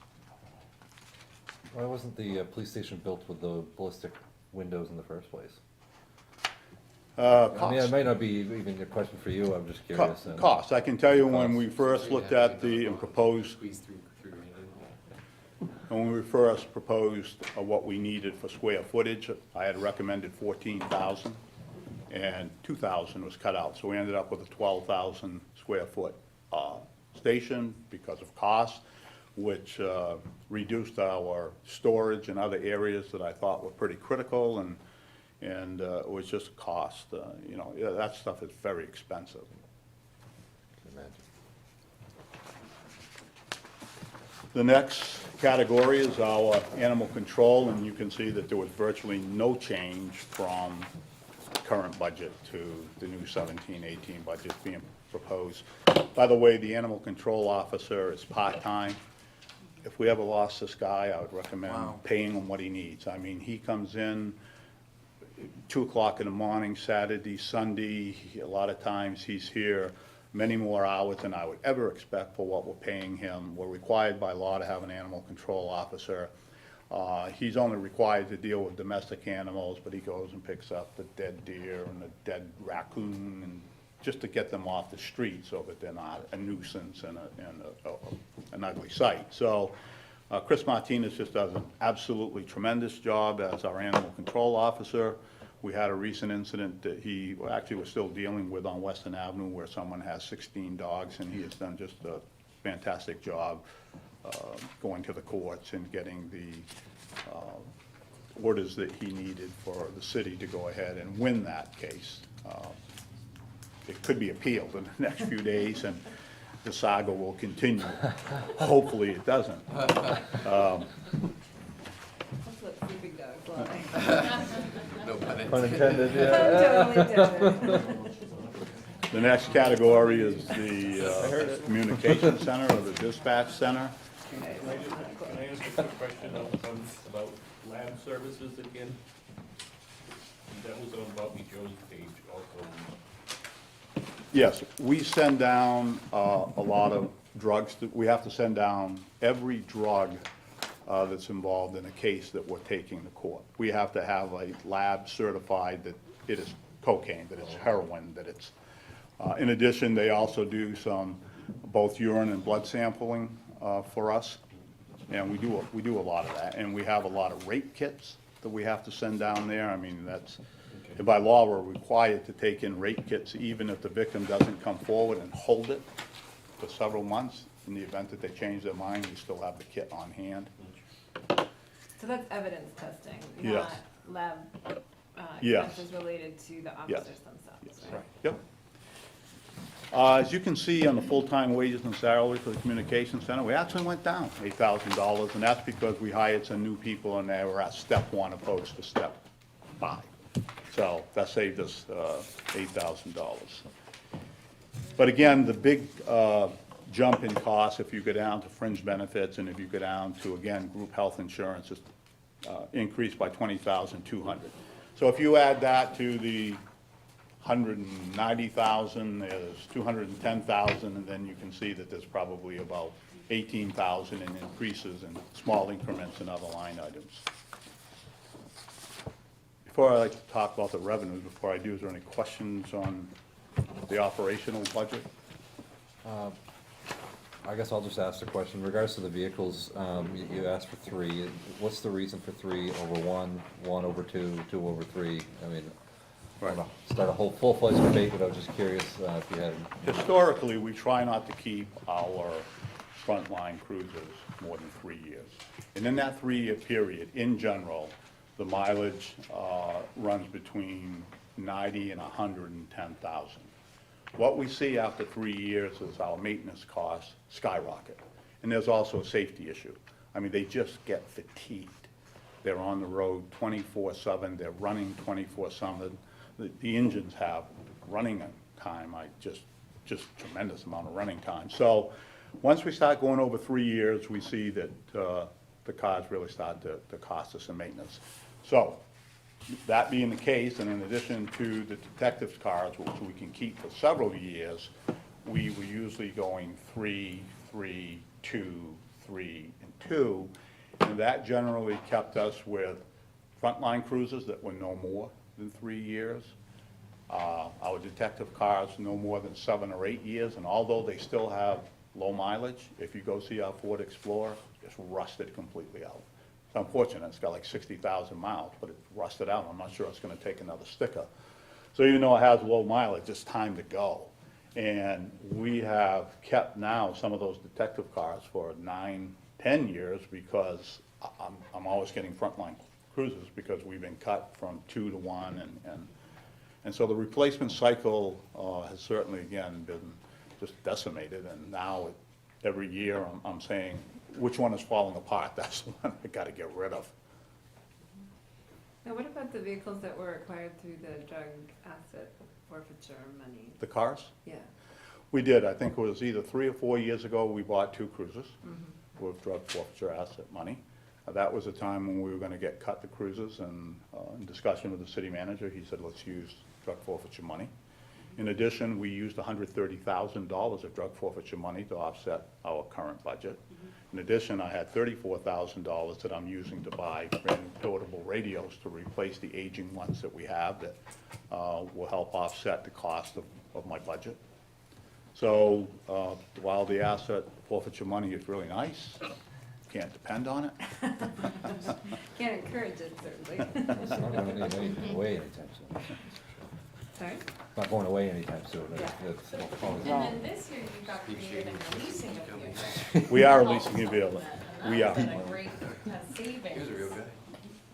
Why wasn't the police station built with the ballistic windows in the first place? I mean, it might not be even a question for you, I'm just curious. Cost. I can tell you when Cost. we first looked at the and proposed, when we first proposed what we needed for square footage, I had recommended 14,000, and 2,000 was cut out. So we ended up with a 12,000 square foot station because of cost, which reduced our storage and other areas that I thought were pretty critical, and it was just cost. You know, that stuff is very expensive. The next category is our animal control, and you can see that there was virtually no change from the current budget to the new 17-18 budget being proposed. By the way, the animal control officer is part-time. If we ever lost this guy, I would recommend paying him what he needs. I mean, he comes in 2 o'clock in the morning, Saturday, Sunday. A lot of times he's here many more hours than I would ever expect for what we're paying him. We're required by law to have an animal control officer. He's only required to deal with domestic animals, but he goes and picks up the dead deer and the dead raccoon, and just to get them off the street so that they're not a nuisance and an ugly sight. So Chris Martinez just does an absolutely tremendous job as our animal control officer. We had a recent incident that he actually was still dealing with on Western Avenue where someone has 16 dogs, and he has done just a fantastic job going to the courts and getting the orders that he needed for the city to go ahead and win that case. It could be appealed in the next few days, and the saga will continue. Hopefully it doesn't. No pun Pun intended, The next category is the communication center or the dispatch center. Can I ask a quick question about lab services again? That was on Bobby Joe's page also. Yes, we send down a lot of drugs. We have to send down every drug that's involved in a case that we're taking to court. We have to have a lab certified that it is cocaine, that it's heroin, that it's... in addition, they also do some both urine and blood sampling for us, and we do a lot of that. And we have a lot of rape kits that we have to send down there. I mean, that's... By law, we're required to take in rape kits even if the victim doesn't come forward and hold it for several months. In the event that they change their mind, we still have the kit on hand. So that's evidence testing, Yes. not lab Yes. expenses related to the officers themselves, right? Yep. As you can see on the full-time wages and salary for the communication center, we actually went down $8,000, and that's because we hired some new people and they were at step 1 opposed to step 5. So that saved us $8,000. But again, the big jump in cost, if you go down to fringe benefits and if you go down to, again, group health insurance, is increased by $20,200. So if you add that to the 190,000, there's 210,000, and then you can see that there's probably about 18,000 in increases in small increments in other line items. Before I like to talk about the revenues, before I do, is there any questions on the operational budget? I guess I'll just ask the question. In regards to the vehicles, you asked for 3. What's the reason for 3 over 1, 1 over 2, 2 over 3? I mean, I don't know, start a whole full-fledged debate, but I was just curious if you had... Historically, we try not to keep our frontline cruisers more than 3 years. And in that 3-year period, in general, the mileage runs between 90 and 110,000. What we see after 3 years is our maintenance costs skyrocket. And there's also a safety issue. I mean, they just get fatigued. They're on the road 24/7, they're running 24/7. The engines have running time, just tremendous amount of running time. So once we start going over 3 years, we see that the cars really start to cost us in maintenance. So that being the case, and in addition to the detectives' cars, which we can keep for several years, we were usually going 3, 3, 2, 3, and 2. And that generally kept us with frontline cruisers that were no more than 3 years. Our detective cars no more than 7 or 8 years, and although they still have low mileage, if you go see our Ford Explorer, it's rusted completely out. It's unfortunate, it's got like 60,000 miles, but it's rusted out. I'm not sure it's gonna take another sticker. So even though it has low mileage, it's time to go. And we have kept now some of those detective cars for 9, 10 years because I'm always getting frontline cruisers because we've been cut from 2 to 1, and so the replacement cycle has certainly, again, been just decimated, and now every year I'm saying, which one is falling apart? That's the one I gotta get rid of. Now, what about the vehicles that were acquired through the drug asset forfeiture money? The cars? Yeah. We did. I think it was either 3 or 4 years ago, we bought 2 cruisers with drug forfeiture asset money. That was a time when we were gonna get cut the cruisers, and in discussion with the city manager, he said, let's use drug forfeiture money. In addition, we used $130,000 of drug forfeiture money to offset our current budget. In addition, I had $34,000 that I'm using to buy brand new portable radios to replace the aging ones that we have that will help offset the cost of my budget. So while the asset forfeiture money is really nice, can't depend on it. Can't encourage it, certainly. It's not going away anytime soon. Sorry? Not going away anytime soon. It's And then this year you got creative in leasing a vehicle. We are leasing a vehicle. We are. That's been a great savings.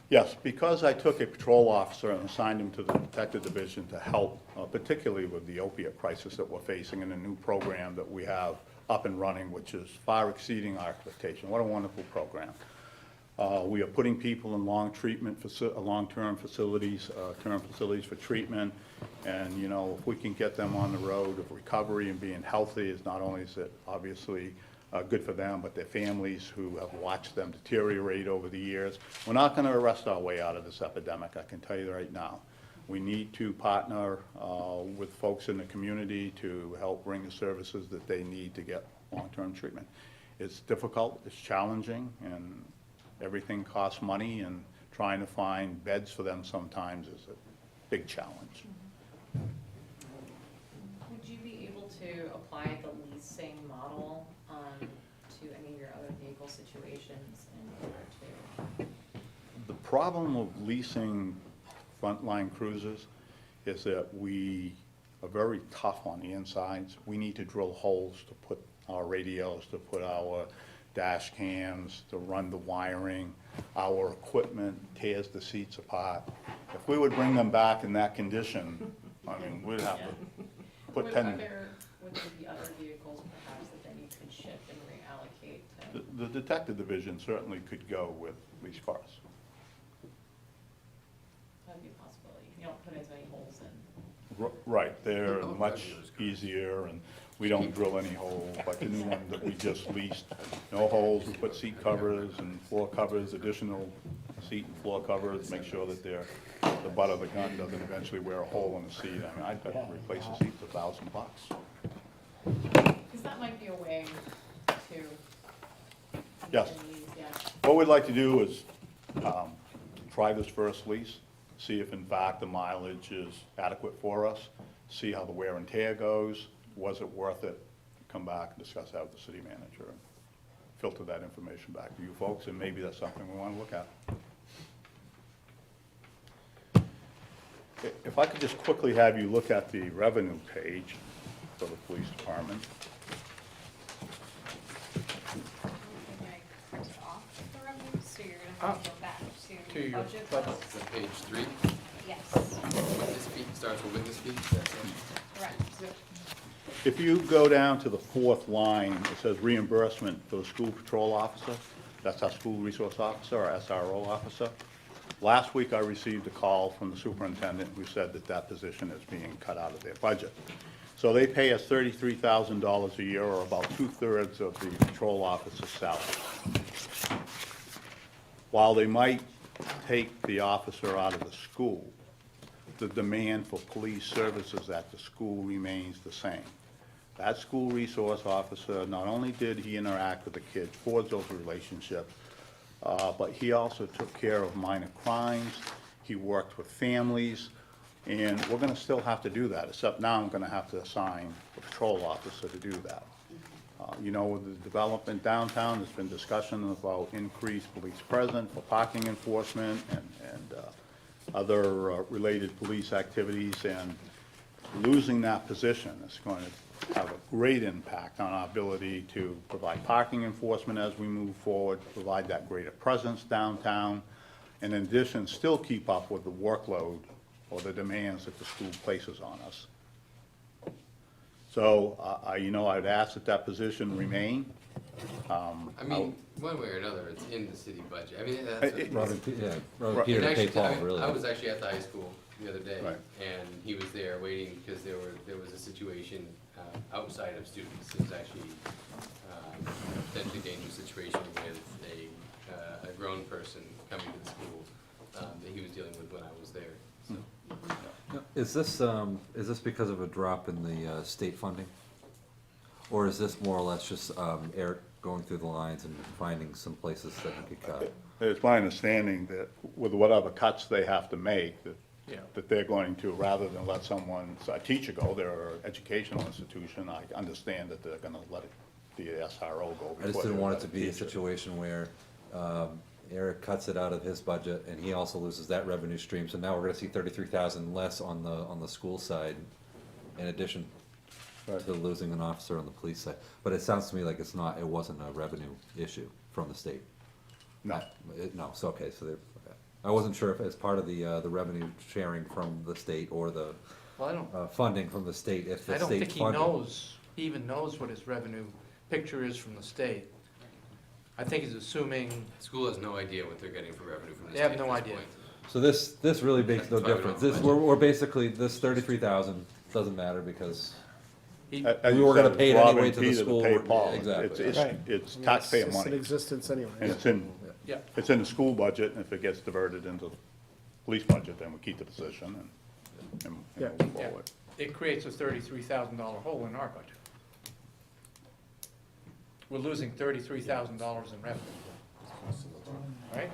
Yes, because I took a patrol officer and assigned him to the detective division to help, particularly with the opiate crisis that we're facing in a new program that we have up and running, which is far exceeding our expectation. What a wonderful program. We are putting people in long-term facilities, term facilities for treatment, and you know, if we can get them on the road of recovery and being healthy, is not only is it obviously good for them, but their families who have watched them deteriorate over the years. We're not going to arrest our way out of this epidemic, I can tell you right now. We need to partner with folks in the community to help bring the services that they need to get long-term treatment. It's difficult, it's challenging, and everything costs money, and trying to find beds for them sometimes is a big challenge. Would you be able to apply the leasing model to any of your other vehicle situations in order to? The problem of leasing frontline cruisers is that we are very tough on the insides. We need to drill holes to put our radios, to put our dash cams, to run the wiring. Our equipment tears the seats apart. If we would bring them back in that condition, I mean, we'd have to put Would 10... there be other vehicles perhaps that then you could shift and reallocate to? The detective division certainly could go with leased cars. That'd be a possibility. You don't put as many holes in. Right, they're much easier, and we don't drill any holes, like the new one that we just leased. No holes, we put seat covers and floor covers, additional seat and floor covers, make sure that the butt of the gun doesn't eventually wear a hole in the seat. I mean, I'd bet to replace the seat for $1,000. Because that might be a way to. Yes. Yeah. What we'd like to do is try this first lease, see if in fact the mileage is adequate for us, see how the wear and tear goes, was it worth it, come back and discuss that with the city manager, and filter that information back to you folks, and maybe that's something we want to look at. If I could just quickly have you look at the revenue page for the police department. So you're gonna have to go back To to your budget. budget. It's on page 3. Yes, Witness fee, starts with witness fee. That's it. correct. If you go down to the 4th line, it says reimbursement for the school patrol officer. That's our school resource officer, our SRO officer. Last week, I received a call from the superintendent who said that that position is being cut out of their budget. So they pay us $33,000 a year, or about 2/3 of the patrol officer's salary. While they might take the officer out of the school, the demand for police services at the school remains the same. That school resource officer, not only did he interact with the kids, forge those relationships, but he also took care of minor crimes, he worked with families, and we're gonna still have to do that, except now I'm gonna have to assign a patrol officer to do that. You know, with the development downtown, there's been discussion about increased police presence for parking enforcement and other related police activities, and losing that position is going to have a great impact on our ability to provide parking enforcement as we move forward, provide that greater presence downtown, and in addition, still keep up with the workload or the demands that the school places on us. So, you know, I'd ask that that position remain. I mean, one way or another, it's in the city budget. I mean, that's. Robin, yeah, Robin Right. Peter And to pay actually, Paul, I mean, really. I was actually at the high school the other day, Right. and he was there waiting because there was a situation outside of students. It was actually a potentially dangerous situation with a grown person coming to the school that he was dealing with when I was there. So. Now, is this because of a drop in the state funding? Or is this more or less just Eric going through the lines and finding some places that he could cut? It's my understanding that with whatever cuts they have to make, that they're going to, rather than let a teacher go, they're an educational institution, I understand that they're gonna let the SRO go. I just before didn't they want it let to a be a teacher. situation where Eric cuts it out of his budget and he also loses that revenue stream, so now we're gonna see 33,000 less on the school side in addition to losing an officer on the police side. But it sounds to me like it wasn't a revenue issue from the state. No. No, so okay, so I wasn't sure if as part of the revenue sharing from the state or the Well, I don't, funding from the state, if the I don't state think he funded. even knows what his revenue picture is from the state. I think he's assuming, School has no idea what they're getting for revenue from the They state have no at this idea. point. So this really makes no That's why we difference. don't This, budget. we're basically, this 33,000 doesn't matter because he, As we you were gonna said, pay it Rob anyway and to the Peter school. pay Paul. Exactly. It's taxpayer It's in money. existence anyway. And it's in, yeah, it's in the school budget, and if it gets diverted into the police budget, then we keep the position and Yeah. move yeah. forward. It creates a $33,000 hole in our budget. We're losing $33,000 in revenue. Right?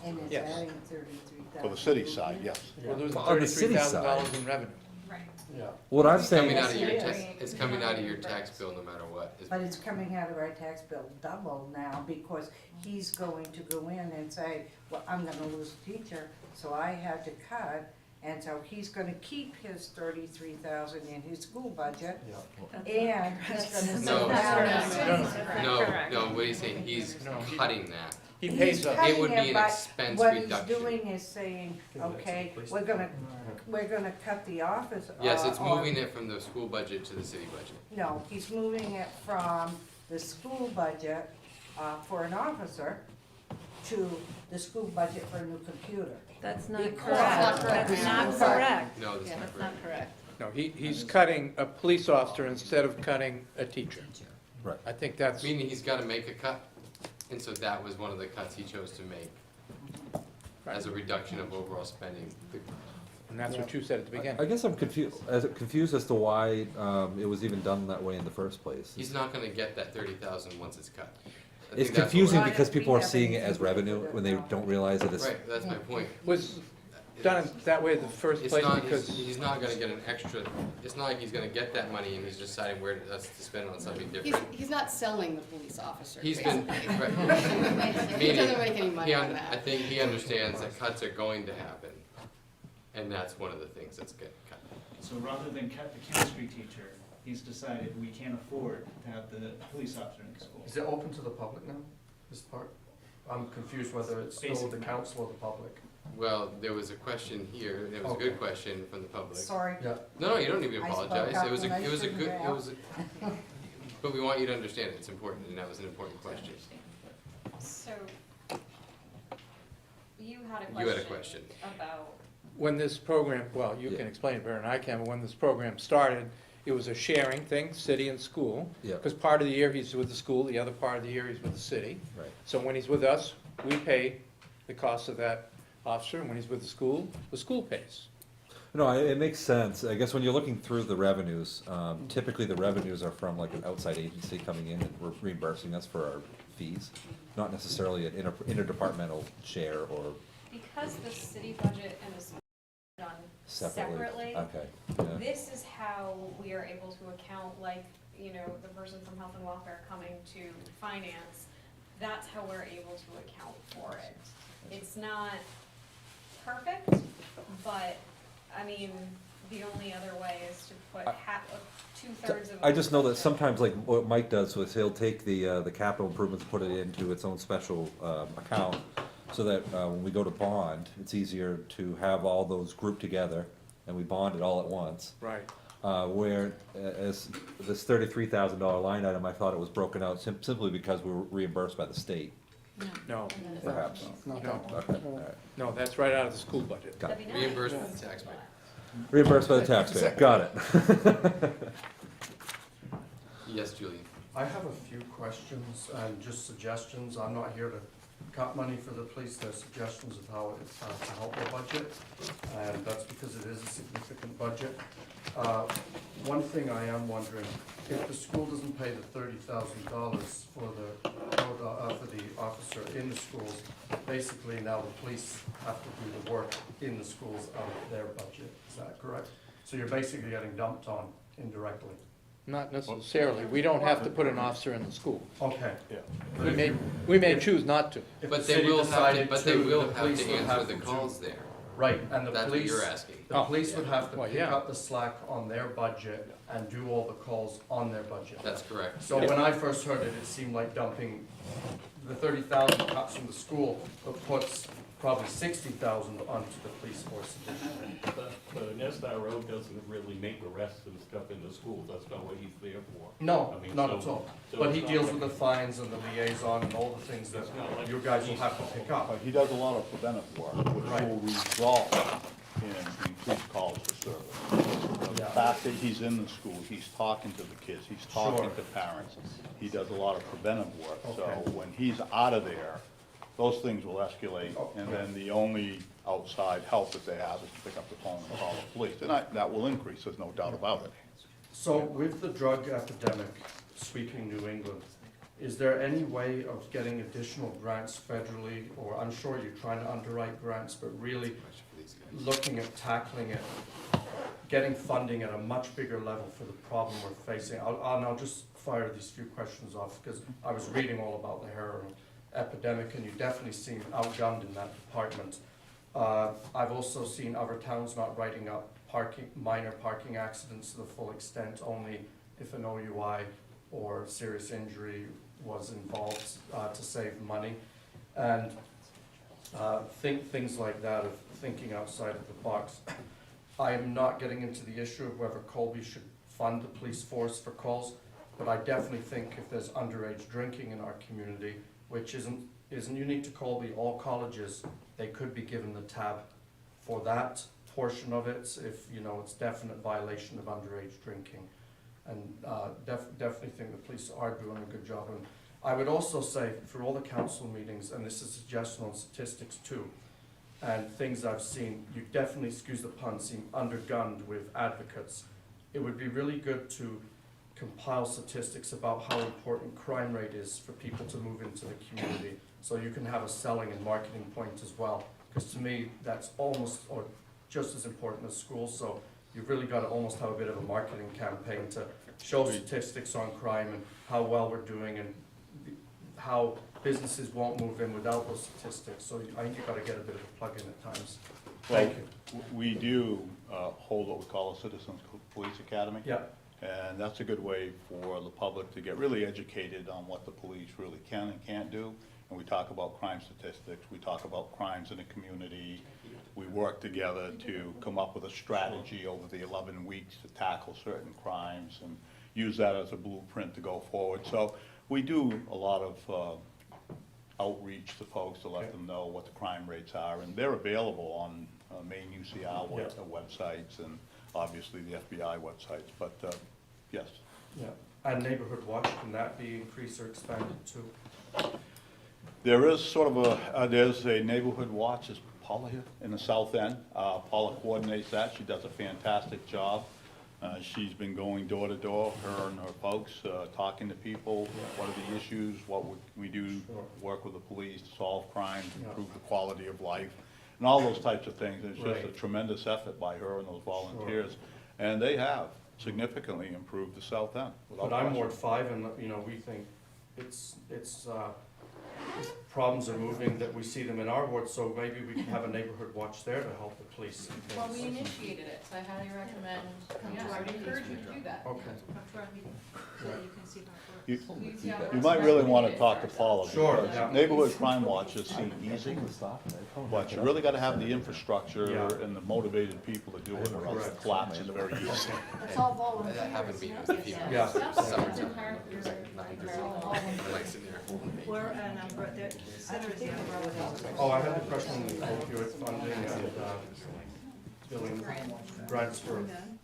And it's Yes. adding 33,000. For the city side, yes. We're losing On the city $33,000 in revenue. Right. Yeah. What I'm It's saying coming out of your Yes, tax, it is. it's coming out of your tax bill no matter what. It's- But it's coming out of our tax bill double now because he's going to go in and say, well, I'm gonna lose a teacher, so I had to cut. And so he's gonna keep his 33,000 in his school budget and he's gonna No. send out. No, what he's saying, he's No, he- cutting that. He He's pays us. cutting It would be an but expense What he's reduction. doing is saying, okay, we're gonna cut the office. Yes, it's on- moving it from the school budget to the city budget. No, he's moving it from the school budget, for an officer to the school budget for a new computer. That's not Because- correct. That's That's not not correct. No, that's Yeah, not that's correct. not correct. No, he's cutting a police officer instead of cutting a teacher. Right. I think that's, Meaning he's gotta make a cut, and so that was one of the cuts he chose to make as a reduction of overall spending. and that's what you said at the beginning. I guess I'm confused as to why it was even done that way in the first place. He's not gonna get that 30,000 once it's cut. I It's think that's what- confusing because people are seeing it as revenue when they don't realize that it's. Right, that's my point. Was done that way in the first It's place not, because. he's not gonna get an extra, it's not like he's gonna get that money and he's deciding where to spend it on something different. He's not selling the police officer. He's been, basically. right. He doesn't make any money He on I that. think he understands that cuts are going to happen, and that's one of the things that's getting cut. So rather than cut the chemistry teacher, he's decided we can't afford to have the police officer in the school. Is it open to the public now, this part? I'm confused whether it's still the council or the public. Well, there was a question here, and it was a good question from the public. Sorry. Yeah. No, you don't need to I spoke apologize. up It was when a, I it was a shouldn't good, have. it was a, but we want you to understand it's important, and that was an important question. So, you had a question. You had a question. About, When this program, well, you can explain it better than I can, but when this program started, it was a sharing thing, city and school. Yeah. Because part of the year he's with the school, the other part of the year he's with the city. Right. So when he's with us, we pay the cost of that officer, and when he's with the school pays. No, it makes sense. I guess when you're looking through the revenues, typically the revenues are from like an outside agency coming in and reimbursing us for our fees, not necessarily an interdepartmental share or because the city budget and the school are done separately, Okay. Yeah. this is how we are able to account, like, you know, the person from health and welfare coming to finance, that's how we're able to account for it. It's not perfect, but, I mean, the only other way is to put two-thirds of. I just know that sometimes, like what Mike does, was he'll take the capital improvements, put it into its own special account, so that when we go to bond, it's easier to have all those grouped together, and we bond it all at once. Right. Where as this $33,000 line item, I thought it was broken out simply because we were reimbursed by the state. No. Perhaps. No. Okay, all right. No, that's right out of the school budget. Got it. Reimbursed by the taxpayer. Reimbursed by the taxpayer, got it. Yes, Julian. I have a few questions and just suggestions. I'm not here to cut money for the police. They're suggestions of how to help the budget, and that's because it is a significant budget. One thing I am wondering, if the school doesn't pay the $30,000 for the officer in the schools, basically now the police have to do the work in the schools out of their budget. Is that correct? So you're basically getting dumped on indirectly. Not necessarily. We don't have to put an officer in the school. Okay. We may choose not to. If But the they city will have to, decided but they to, will the have police to would answer have the to calls there. Right, and the That's what police. you're asking. The police would have to Well, pick yeah. up the slack on their budget and do all the calls on their budget. That's correct. So when I first heard it, it seemed like dumping the 30,000 cuts from the school, but puts probably 60,000 onto the police force. But an SRO doesn't really make the rest of the stuff in the schools, that's not what he's there for. No, I mean, not so- at all. so But it's he not deals like- with the fines and the liaison and all the things that It's not like you guys will he's- have to pick up. He does a lot of preventive work, which Right. will result in increased calls for service. The fact that he's in the school, he's talking to the kids, he's talking Sure. to parents, he does a lot of preventive work. So Okay. when he's out of there, those things will escalate, and then the only outside help that they have is to pick up the phone and call the police. And that will increase, there's no doubt about it. So with the drug epidemic sweeping New England, is there any way of getting additional grants federally, or I'm sure you're trying to underwrite grants, but really looking at tackling it, getting funding at a much bigger level for the problem we're facing? I'll just fire these few questions off, because I was reading all about the heroin epidemic, and you definitely seem outgunned in that department. I've also seen other towns not writing up minor parking accidents to the full extent, only if an OUI or serious injury was involved to save money. And things like that, of thinking outside of the box. I am not getting into the issue of whether Colby should fund the police force for calls, but I definitely think if there's underage drinking in our community, which isn't unique to Colby, all colleges, they could be given the tab for that. portion of it, if, you know, it's definite violation of underage drinking. And definitely think the police are doing a good job. And I would also say for all the council meetings, and this is a suggestion on statistics too, and things I've seen, you definitely, excuse the pun, seem undergunned with advocates. It would be really good to compile statistics about how important crime rate is for people to move into the community, so you can have a selling and marketing point as well. Because to me, that's almost or just as important as school, so you've really got to almost have a bit of a marketing campaign to show statistics on crime and how well we're doing and how businesses won't move in without those statistics. So I think you've got to get a bit of a plug in at times. Thank you. We do hold what we call a Citizens Police Academy. Yeah. And that's a good way for the public to get really educated on what the police really can and can't do. And we talk about crime statistics, we talk about crimes in the community. We work together to come up with a strategy over the 11 weeks to tackle certain crimes and use that as a blueprint to go forward. So we do a lot of outreach to folks to let them know what the crime rates are. And they're available on main UCR websites and obviously the FBI websites. But yes. Yeah. And Neighborhood Watch, can that be increased or expanded too? There is sort of there's a Neighborhood Watch. Is Paula here in the south end? Paula coordinates that. She does a fantastic job. She's been going door to door, her and her folks, talking to people. What are the issues? What would we do? Work with the police to solve crime, improve the quality of life, and all those types of things. It's just a tremendous effort by her and those volunteers, and they have significantly improved the south end. But I'm Ward 5, and you know we think it's problems are moving, that we see them in our ward, so maybe we can have a neighborhood watch there to help the police. Well, we initiated it, so I highly recommend, I would encourage you to do that. Okay. Come to our meeting, so that you can see how You, it works. you might really want to talk to Paula. Sure, because yeah. Neighborhood crime watches seem easy, but you really got to have the infrastructure and the motivated people to do it, or else it collapses very easily. It's all volunteers. I haven't been with the people. Yeah. We're an umbrella, the center is the umbrella. Oh, I had the question on opioid funding and billing grants for,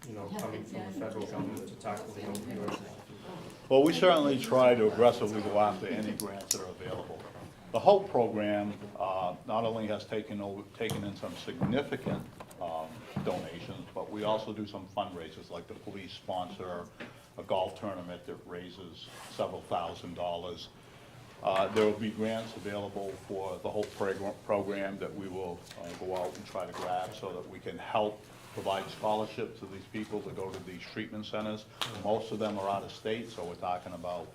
you know, coming from the federal government to tackle the opioid. Well, we certainly try to aggressively go after any grants that are available. The HOPE program not only has taken in some significant donations, but we also do some fundraisers, like the police sponsor a golf tournament that raises several $1,000s. There will be grants available for the HOPE program that we will go out and try to grab so that we can help provide scholarships to these people to go to these treatment centers. Most of them are out of state, so we're talking about,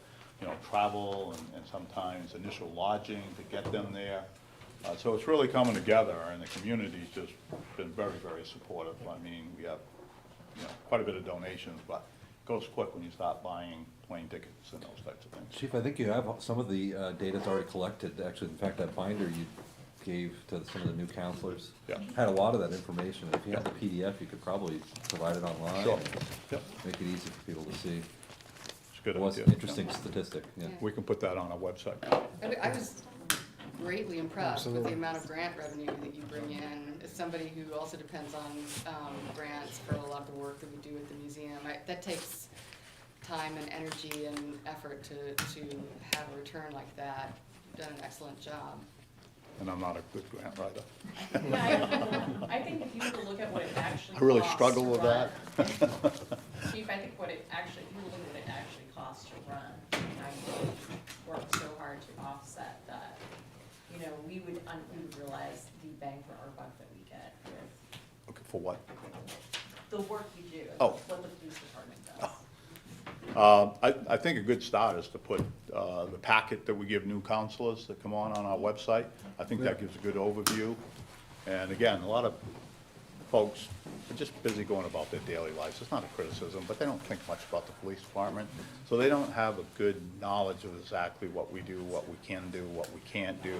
you know, travel and sometimes initial lodging to get them there. So it's really coming together, and the community's just been very, very supportive. I mean, we have, you know, quite a bit of donations, but it goes quick when you start buying plane tickets and those types of things. Chief, I think you have some of the data's already collected. Actually, in fact, that binder you gave to some of the new counselors had a lot of that information. If you had the PDF, you could probably provide it online. Sure. And make it easy for people to see. It's a good It was idea. an interesting statistic. Yeah. We can put that on our website. I was greatly impressed with the amount of grant revenue that you bring in. As somebody who also depends on grants for a lot of the work that we do at the museum, that takes time and energy and effort to have a return like that. You've done an excellent job. And I'm not a good grant writer. Yeah, I think if you were to look at what it actually I really costs struggle to with run- that. Chief, I think if you look at what it actually costs to run, I work so hard to offset that. You know, we would realize the bang for our buck that we get with Okay, for what? the work you do, Oh. what the police department does. I think a good start is to put the packet that we give new counselors that come on our website. I think that gives a good overview. And again, a lot of folks are just busy going about their daily lives. It's not a criticism, but they don't think much about the police department. So they don't have a good knowledge of exactly what we do, what we can do, what we can't do.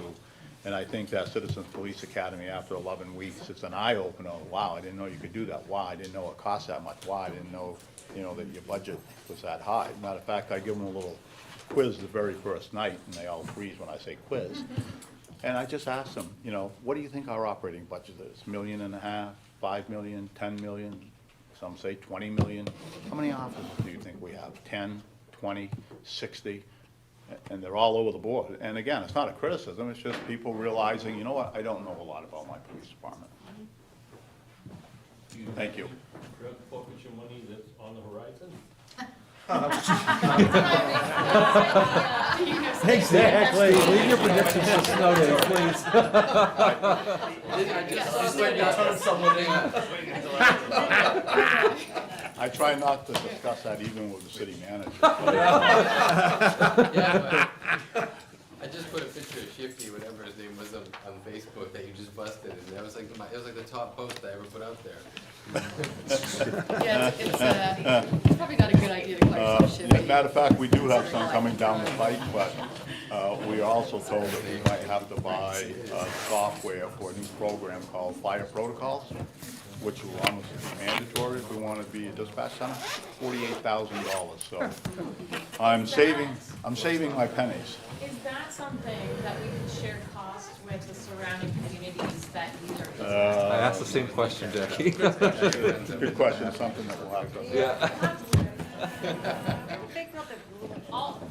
And I think that Citizens Police Academy, after 11 weeks, it's an eye-opener. Wow, I didn't know you could do that. Wow, I didn't know it cost that much. Wow, I didn't know, you know, that your budget was that high. Matter of fact, I give them a little quiz the very first night, and they all freeze when I say quiz. And I just asked them, you know, what do you think our operating budget is? $1.5 million? 5 million, 10 million, some say 20 million. How many offices do you think we have? 10, 20, 60? And they're all over the board. And again, it's not a criticism, it's just people realizing, you know what, I don't know a lot about my police department. Thank you. You're going to focus your money that's on the horizon? Exactly. Leave your predictions to snow day, please. I try not to discuss that even with the city manager. Yeah, but I just put a picture of Shifty, whatever his name was, on Facebook that you just busted, and that was like it was like the top post I ever put out there. Yeah, it's probably not a good idea to call yourself As a shitty. matter of fact, we do have some coming down the pike, but we are also told that we might have to buy software for a new program called Fire Protocols, which will almost be mandatory if we want to be a dispatch center, $48,000. So I'm saving my pennies. Is that something that we could share costs with the surrounding communities that use our business? I asked the same question, Jackie. Good question, something that we'll have to. Yeah. All,